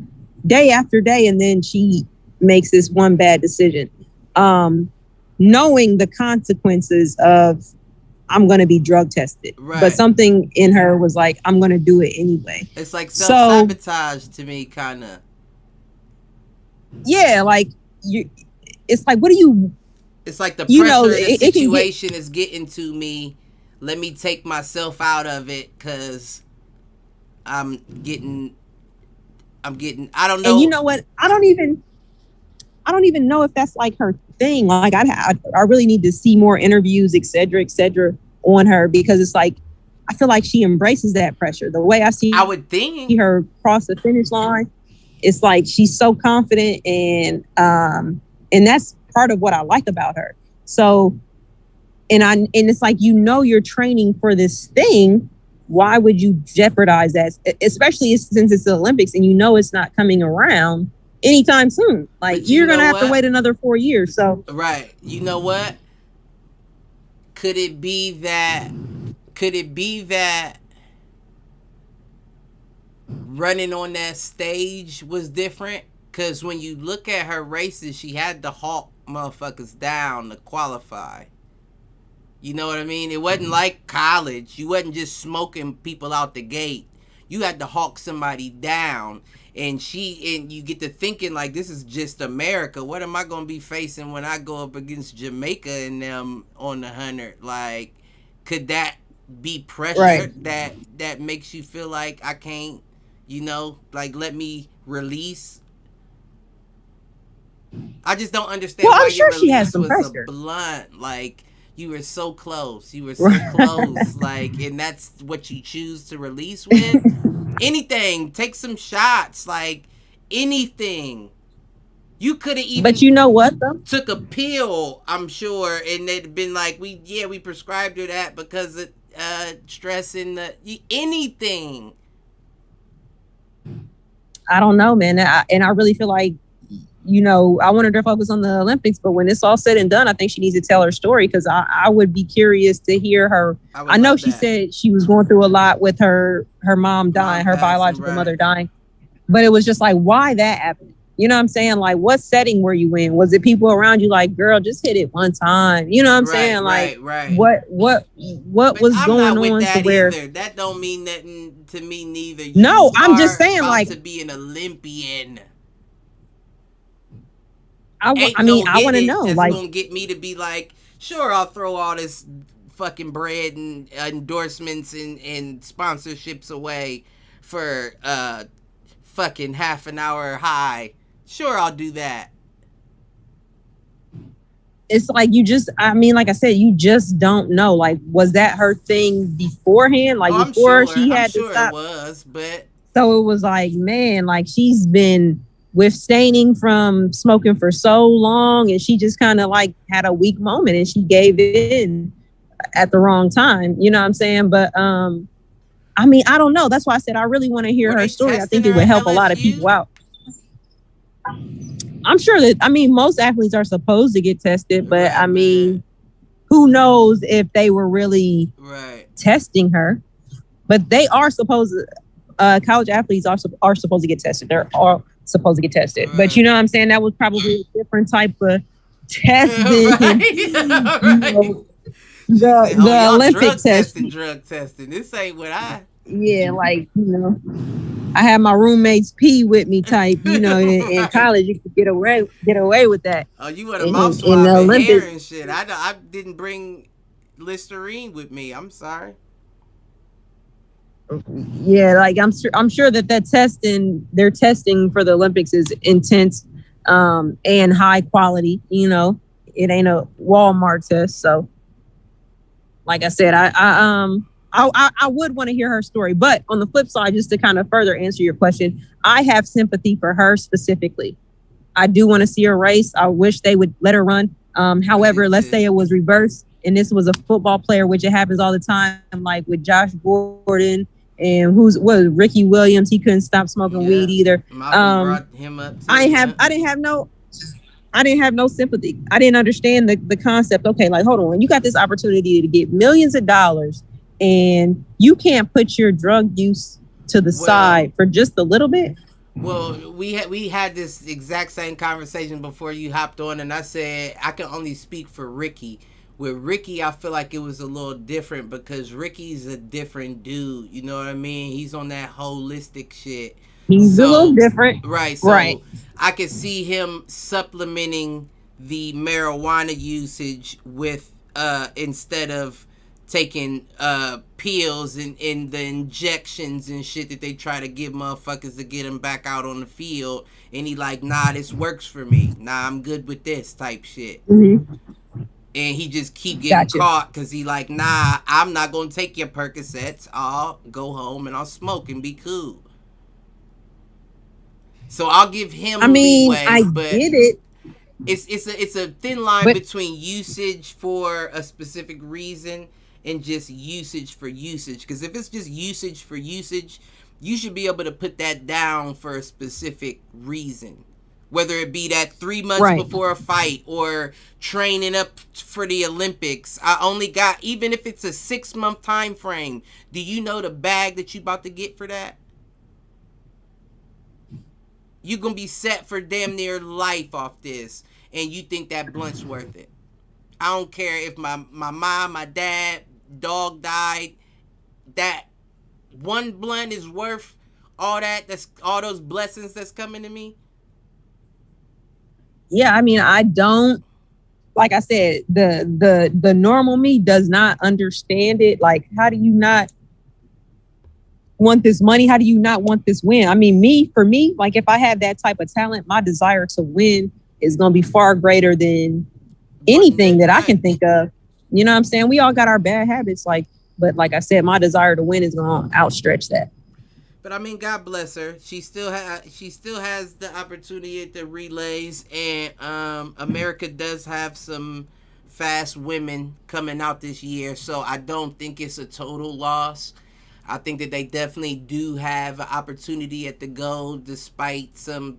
day after day. And then she makes this one bad decision. Knowing the consequences of, I'm going to be drug tested. Right. But something in her was like, I'm going to do it anyway. It's like self-sabotage to me, kind of. Yeah, like, it's like, what do you... It's like the pressure of the situation is getting to me. Let me take myself out of it because I'm getting, I don't know. And you know what? I don't even know if that's like her thing. Like I really need to see more interviews, et cetera, on her, because it's like, I feel like she embraces that pressure. The way I would think her cross the finish line, it's like she's so confident, and that's part of what I like about her. So, and it's like, you're training for this thing. Why would you jeopardize that? Especially since it's the Olympics and it's not coming around anytime soon. Like, you're going to have to wait another 4 years. So, right. You know what? Could it be that running on that stage was different? Because when you look at her races, she had to hawk motherfuckers down to qualify. You know what I mean? It wasn't like college. You wasn't just smoking people out the gate. You had to hawk somebody down. And you get to thinking like, this is just America. What am I going to be facing when I go up against Jamaica and them on the 100? Like, could that be pressure that makes you feel like I can't You know, like let me release. I just don't understand Well, why I'm your sure she has release some was a pressure. blunt. Like you were so close. You were so close. Like, and that's what you choose to release with. Anything. Take some shots. Like anything. You could have But even you know what though? took a pill, I'm sure, and they'd been like, we prescribed her that because of stress in the anything. I don't know, man. And I really feel like, I wanted her to focus on the Olympics, but when it's all said and done, I think she needs to tell her story because I would be curious to hear her. I know she said she was going through a lot with her mom dying, her biological mother dying, but it was just like, why that happened? You know what I'm saying? Like, what setting were you in? Was it people around you like, girl, just hit it one time? You know what I'm saying? Like, what But was I'm going not with on that to where? either. That don't mean nothing to me neither. No, You I'm just are saying, about like, to be an Olympian. I Ain't mean, no I hit want to it know, that's like, gonna get me to be like, sure, I'll throw all this fucking bread and endorsements and sponsorships away for fucking half an hour high. Sure, I'll do that. it's like like I said, you just don't know. Like, was that her thing beforehand? Like before she I'm had to sure it stop? was, but So it was like, man, like she's been withstanding from smoking for so long, and she just kind of like had a weak moment and she gave in at the wrong time. You know what I'm saying? But I mean, I don't know. That's why I said I really want to hear were her they story. I testing think it her would at help a lot of LSU? people out. I'm sure that, I mean, most athletes are supposed to get tested, but Right, I mean, who knows if they were really testing her? But they are supposed to, college athletes are supposed to get tested. They're all supposed to get tested. Right. But you know what I'm saying? That was probably a different type of testing. Right. The y'all Olympic test. drug testing. This ain't what I. Yeah, like, I had my roommates pee with me type, in college you could get away with that. Oh, you want a mouth swab and hair and shit. I didn't bring Listerine with me. I'm sorry. Yeah, like I'm sure that they're testing for the Olympics is intense and high quality. It ain't a Walmart test. So like I said, I would want to hear her story. But on the flip side, just to kind of further answer your question, I have sympathy for her specifically. I do want to see her race. I wish they would let her run. However, let's say it was reversed and this was a football player, which it happens all the time, like with Josh Gordon and Ricky Williams. He couldn't stop smoking weed either. Brought him up too, I didn't have no sympathy. I didn't understand the concept. Okay, like, hold on. You got this opportunity to get millions of dollars and you can't put your drug use to the side for just a little bit. Well, we had this exact same conversation before you hopped on, and I said I can only speak for Ricky. With Ricky, I feel like it was a little different because Ricky's a different dude. You know what I mean? He's on that holistic shit. He's a little different. Right. So I could see him supplementing the marijuana usage with instead of taking pills and the injections and shit that they try to give motherfuckers to get them back out on the field. And he like, nah, this works for me. Nah, I'm good with this type shit. Mm-hmm. And he just keep getting caught because he like, nah, I'm not going to take your Percocets. I'll go home and I'll smoke and be cool. So I'll give him leeway. I get it. It's a thin line between usage for a specific reason and just usage for usage. Because if it's just usage for usage, you should be able to put that down for a specific reason. Whether it be that 3 months before a fight or training up for the Olympics. I only got, even if it's a 6-month time frame, do you know the bag that you about to get for that? You gonna be set for damn near life off this, and you think that blunt's worth it. I don't care if my mom, my dad, dog died. That one blunt is worth all that. That's all those blessings that's coming to me. Yeah, I mean, I don't. Like I said, the normal me does not understand it. Like, how do you not? want this money? How do you not want this win? I mean, for me, like if I had that type of talent, my desire to win is going to be far greater than anything that I can think of. You know what I'm saying? We all got our bad habits, but like I said, my desire to win is going to outstretch that. But I mean, God bless her. She still has the opportunity at the relays, and America does have some fast women coming out this year, so I don't think it's a total loss. I think that they definitely do have an opportunity at the goal, despite some,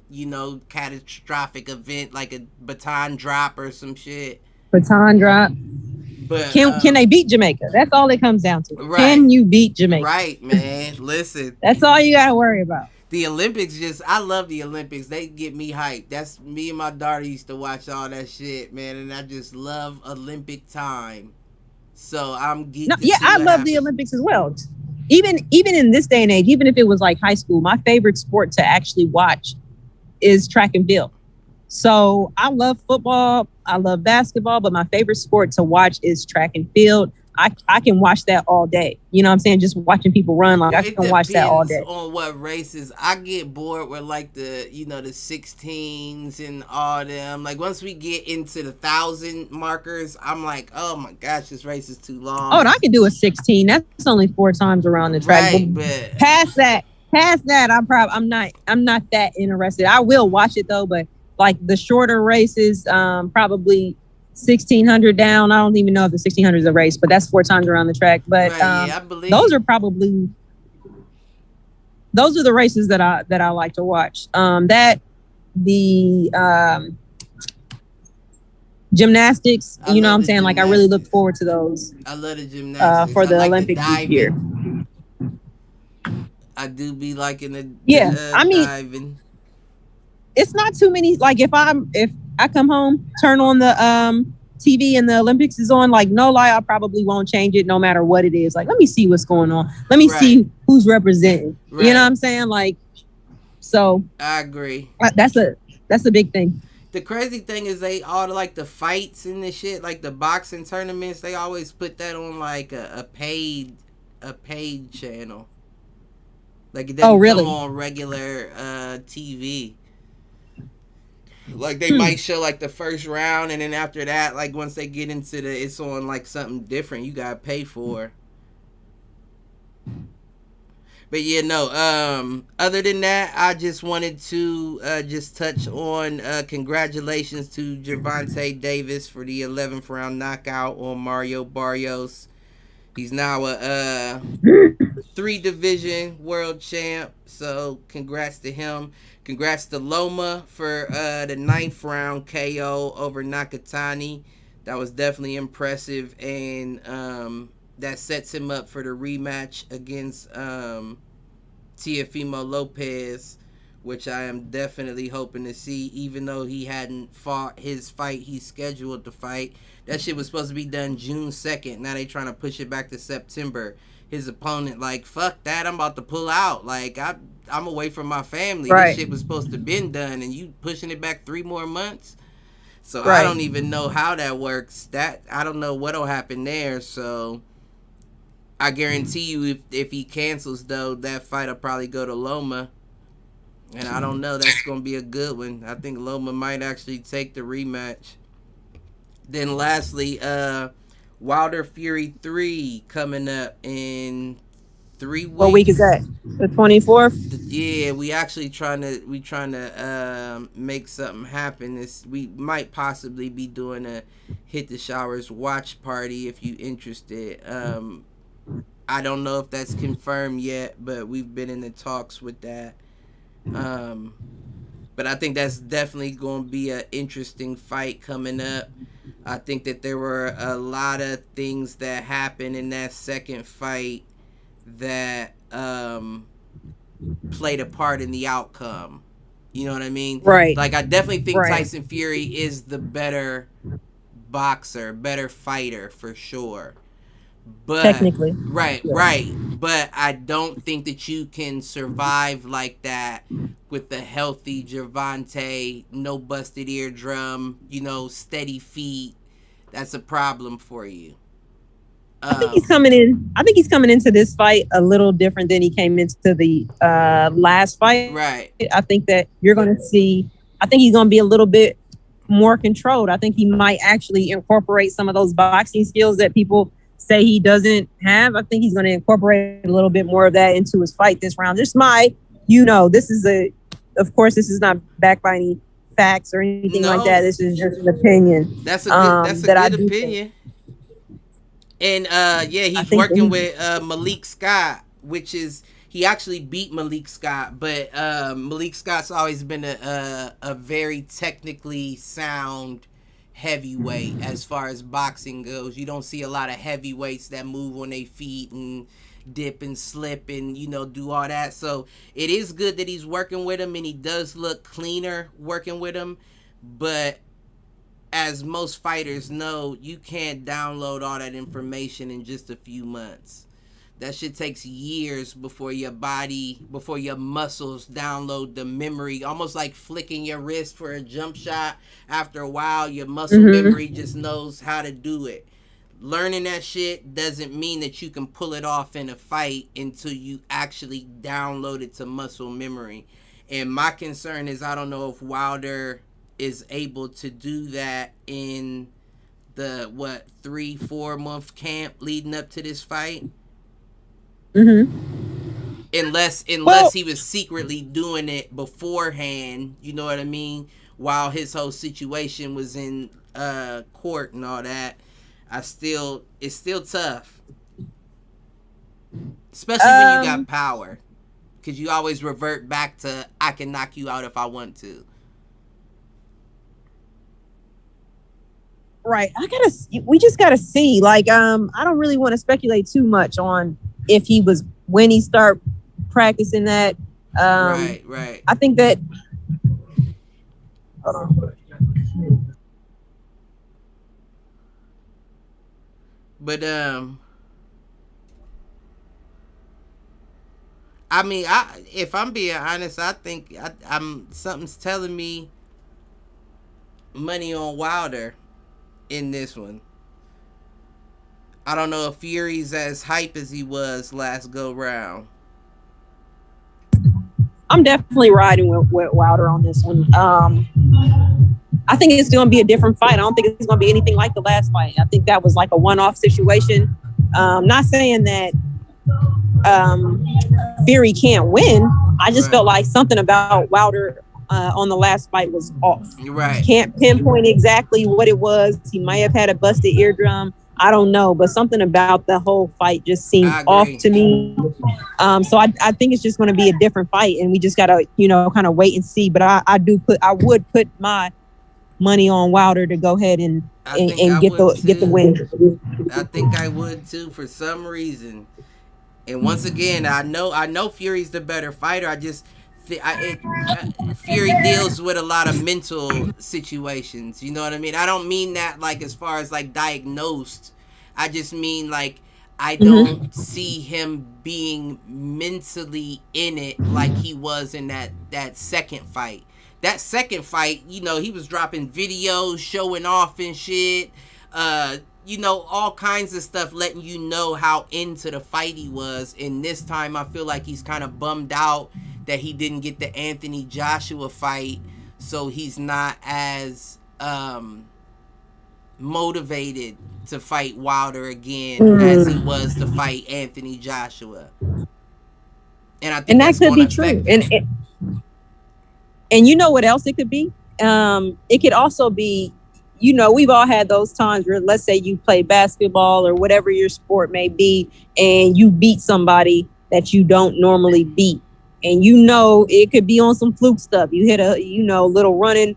catastrophic event like a baton drop or some shit. Baton drop. But can they beat Jamaica? That's all it comes down to. Right. Can you beat Jamaica? Right, man. Listen. That's all you got to worry about. The Olympics I love the Olympics. They get me hyped. That's me and my daughter used to watch all that shit, man. And I just love Olympic time. So I'm geeked. No, yeah, I love the Olympics as well. Even in this day and age, even if it was like high school, my favorite sport to actually watch is track and field. So I love football, I love basketball, but my favorite sport to watch is track and field. I can watch that all day. You know what I'm saying? Just watching people run, I can watch that all day. On what races. I get bored with the the 16s and all them. Like once we get into the 1,000 markers, I'm like, oh my gosh, this race is too long. Oh, and I can do a 16. That's only 4 times around the track. Right, but past that, I'm not that interested. I will watch it though, but like the shorter races, probably 1,600 down. I don't even know if the 1,600 is a race, but that's 4 times around the track. But I believe those are the races that I like to watch. Gymnastics, you know what I'm saying? Like I really look forward to those. I love the gymnastics for the Olympics this year. I do be liking the diving. It's not too many. Like if I come home, turn on the TV and the Olympics is on, like no lie, I probably won't change it no matter what it is. Like, let me see what's going on. Let me see who's representing. Right. You know what I'm saying? Like, so I agree. That's a big thing. The crazy thing is they all like the fights and the shit, like the boxing tournaments, they always put that on like a paid channel. Like it doesn't come on regular TV. Like they might show like the first round, and then after that, like once they get into it's on like something different you gotta pay for. But yeah, no. Other than that, I just wanted to just touch on congratulations to Gervonta Davis for the 11th round knockout on Mario Barrios. He's now a 3-division world champ, so congrats to him. Congrats to Loma for the 9th round KO over Nakatani. That was definitely impressive, and that sets him up for the rematch against Teofimo Lopez, which I am definitely hoping to see, even though he hadn't fought his fight he's scheduled to fight. That shit was supposed to be done June 2nd. Now they trying to push it back to September. His opponent like, fuck that, I'm about to pull out. Like, I'm away from my family. Right. This shit was supposed to been done, and you pushing it back 3 more months? So I don't even know how that works. I don't know what'll happen there. So I guarantee you if he cancels, though, that fight will probably go to Loma. And I don't know. That's going to be a good one. I think Loma might actually take the rematch. Then lastly, Wilder Fury 3 coming up in 3 weeks. What week is that? The 24th? Yeah, we actually trying to make something happen. We might possibly be doing a Hit the Showers watch party if you interested. I don't know if that's confirmed yet, but we've been in the talks with that. But I think that's definitely going to be an interesting fight coming up. I think that there were a lot of things that happened in that second fight that played a part in the outcome. You know what I mean? Right. Like, I definitely think Tyson Fury is the better boxer, better fighter for sure. But technically. Right. But I don't think that you can survive like that with the healthy Gervonta, no busted eardrum, steady feet. That's a problem for you. I think he's coming in. I think he's coming into this fight a little different than he came into the last fight. Right. I think that you're going to see. I think he's going to be a little bit more controlled. I think he might actually incorporate some of those boxing skills that people say he doesn't have. I think he's going to incorporate a little bit more of that into his fight this round. Just this is of course, this is not backed by any facts or anything like that. This is just an opinion. That's a good opinion. And he's working with Malik Scott, which is he actually beat Malik Scott, but Malik Scott's always been a very technically sound heavyweight as far as boxing goes. You don't see a lot of heavyweights that move on their feet and dip and slip and do all that. So it is good that he's working with him, and he does look cleaner working with him. But as most fighters know, you can't download all that information in just a few months. That shit takes years before your muscles download the memory, almost like flicking your wrist for a jump shot. After a while, your muscle memory just knows how to do it. Learning that shit doesn't mean that you can pull it off in a fight until you actually download it to muscle memory. And my concern is I don't know if Wilder is able to do that in the 3-4 month camp leading up to this fight. Unless he was secretly doing it beforehand, you know what I mean, while his whole situation was in court and all that. It's still tough, especially when you got power, because you always revert back to I can knock you out if I want to. Right. We just gotta see. Like, I don't really want to speculate too much on if he was when he start practicing that. Right. I think that. Hold on. But I mean, if I'm being honest, I think something's telling me money on Wilder in this one. I don't know if Fury's as hype as he was last go round. I'm definitely riding with Wilder on this one. I think it's going to be a different fight. I don't think it's going to be anything like the last fight. I think that was like a one-off situation. Not saying that Fury can't win. I just felt like something about Wilder on the last fight was off. Right. Can't pinpoint exactly what it was. He might have had a busted eardrum. I don't know, but something about the whole fight just seemed off to me. So I think it's just going to be a different fight, and we just got to, kind of wait and see. But I would put my money on Wilder to go ahead and get the win. I think I would too for some reason. And once again, I know Fury's the better fighter. Fury deals with a lot of mental situations. You know what I mean? I don't mean that like as far as like diagnosed. I just mean like I don't see him being mentally in it like he was in that second fight. That second fight, he was dropping videos, showing off and shit. All kinds of stuff letting you know how into the fight he was. And this time I feel like he's kind of bummed out that he didn't get the Anthony Joshua fight, so he's not as motivated to fight Wilder again as he was to fight Anthony Joshua. And I think that could be true. And you know what else it could be? It could also be, we've all had those times where, let's say you play basketball or whatever your sport may be, and you beat somebody that you don't normally beat. And it could be on some fluke stuff. You hit a little running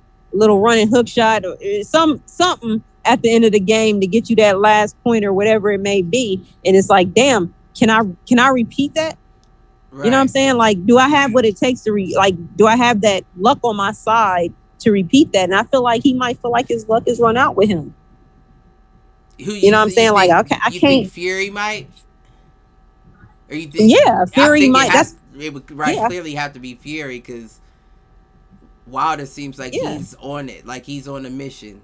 hook shot or something at the end of the game to get you that last point or whatever it may be. And it's like, damn, can I repeat that? Right. You know what I'm saying? Like, do I have what it takes to do I have that luck on my side to repeat that? And I feel like he might feel like his luck is run out with him. You know what I'm saying? Like, okay, I can't. Think Fury might? Or you think? Yeah, Fury might. It would clearly have to be Fury because Wilder seems like he's on it, like he's on a mission.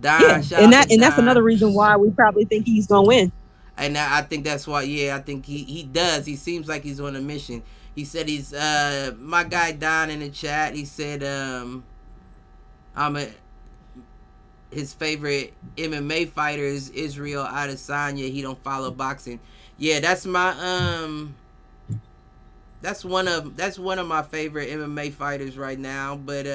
Don, shout and out to that's another Don. reason why we probably think he's gonna win. And I think that's why. Yeah, I think he does. He seems like he's on a mission. He said he's my guy Don in the chat. He said I'm a his favorite MMA fighter is Israel Adesanya. He don't follow boxing. Yeah, that's my that's one of my favorite MMA fighters right now. But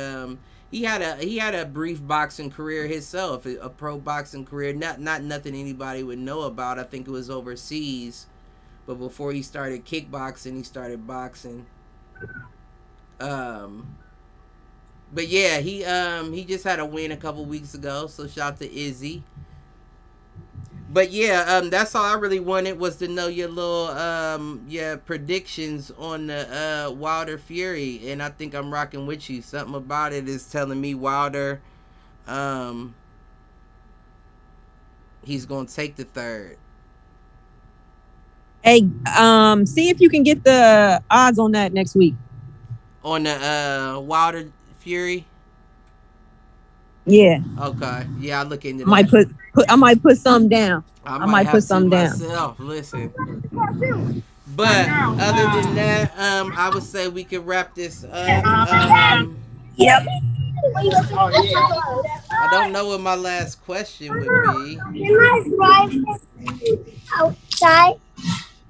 he had a brief boxing career himself, a pro boxing career. Not nothing anybody would know about. I think it was overseas. But before he started kickboxing, he started boxing. But yeah, he just had a win a couple weeks ago. So shout out to Izzy. But yeah, that's all I really wanted was to know your little predictions on the Wilder Fury, and I think I'm rocking with you. Something about it is telling me Wilder, he's gonna take the third. Hey, see if you can get the odds on that next week. On the Wilder Fury. Yeah. Okay. Yeah, I'll look into that. I might put some down. I might put some down. Myself. Listen. But other than that, I would say we could wrap this up. Yep. I don't know what my last question would be. Outside.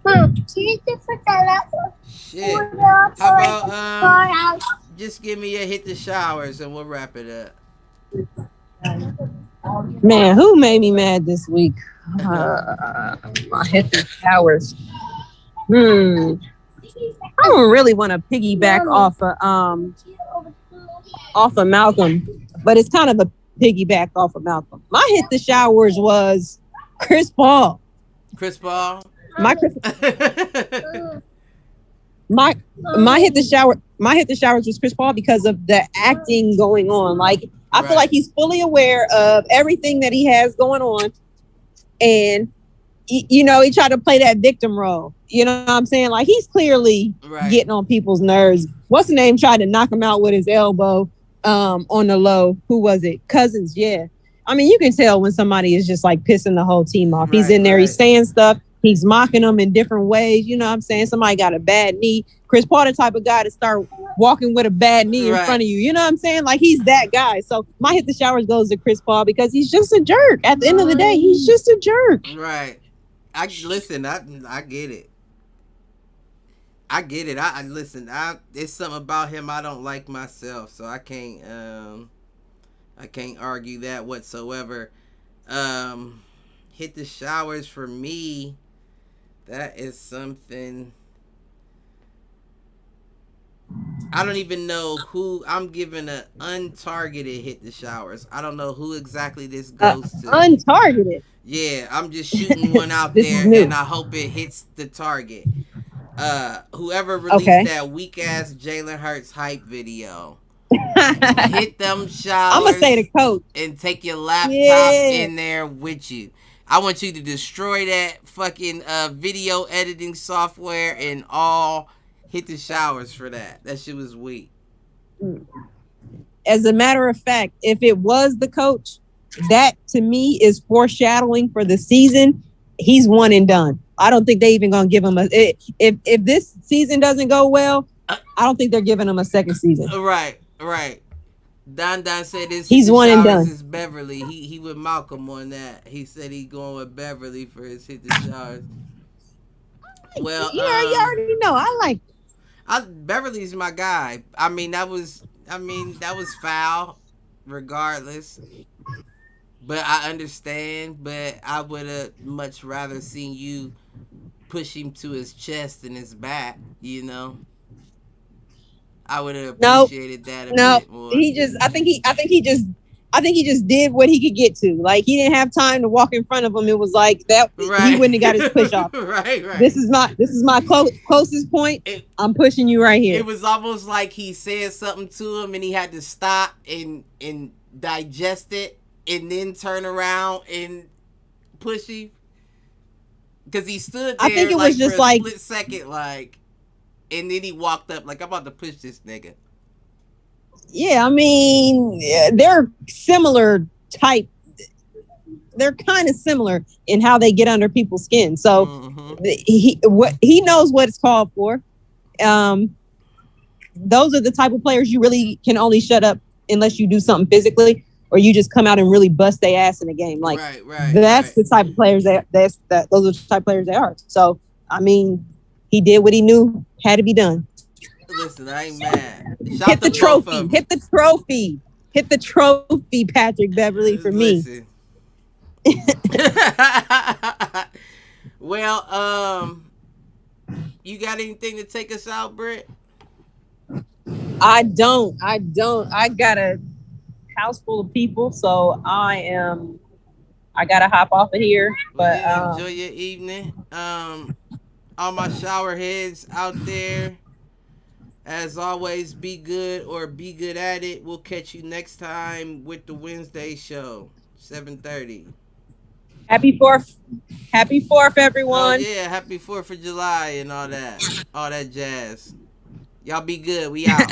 Mom, can you just put that up? Shit. How about just give me a hit the showers and we'll wrap it up. Man, who made me mad this week? I hit the showers. I don't really want to piggyback off of Malcolm, but it's kind of a piggyback off of Malcolm. My hit the showers was Chris Paul. Chris Paul. My hit the showers was Chris Paul because of the acting going on. Like I feel like he's fully aware of everything that he has going on, and he tried to play that victim role. You know what I'm saying? Like he's clearly getting on people's nerves. What's the name? Tried to knock him out with his elbow on the low. Who was it? Cousins. Yeah. I mean, you can tell when somebody is just like pissing the whole team off. He's in there. He's saying stuff. He's mocking them in different ways. You know what I'm saying? Somebody got a bad knee. Chris Paul, the type of guy to start walking with a bad knee in front of you. You know what I'm saying? Like, he's that guy. So my hit the showers goes to Chris Paul because he's just a jerk. At the end of the day, he's just a jerk. Right. I get it. I get it. I listen. It's something about him I don't like myself, so I can't argue that whatsoever. Hit the showers for me. That is something. I don't even know who I'm giving an untargeted hit the showers. I don't know who exactly this goes to. Untargeted. Yeah, I'm just shooting one out there and I hope it hits the target. Whoever released that weak ass Jalen Hurts hype video. Hit them showers. I'm gonna say the coach and take your laptop in there with you. I want you to destroy that fucking video editing software and all hit the showers for that. That shit was weak. As a matter of fact, if it was the coach, that to me is foreshadowing for the season. He's one and done. I don't think they even gonna give him if this season doesn't go well, I don't think they're giving him a second season. Right. Don said this. He's one and done. Is Beverly. He with Malcolm on that. He said he going with Beverly for his hit the showers. Well, you already know. I like. Beverly's my guy. I mean that was foul, regardless. But I understand. But I would have much rather seen you push him to his chest and his back. You know. I would have appreciated that a bit more. I think he just did what he could get to. Like he didn't have time to walk in front of him. It was like that. He wouldn't have got his push off. Right. This is my closest point. I'm pushing you right here. It was almost like he said something to him and he had to stop and digest it and then turn around and push him. Because he stood there I think it was just for a split second and then he walked up like, I'm about to push this nigga. Yeah, I mean, they're similar type. they're kind of similar in how they get under people's skin. So Mm-hmm. he knows what it's called for. Those are the type of players you really can only shut up unless you do something physically or you just come out and really bust their ass in the game. Like that's the type of players those are the type of players they are. So I mean, he did what he knew had to be done. Listen, I ain't mad. Hit the trophy. Hit the trophy. Hit the trophy, Patrick Beverly, for me. Well, you got anything to take us out, Britt? I don't. I got a house full of people, so I gotta hop off of here. But enjoy your evening. All my shower heads out there, as always, be good or be good at it. We'll catch you next time with the Wednesday show, 7:30. Happy 4th, everyone. Oh yeah, happy 4th of July and all that jazz. Y'all be good. We out.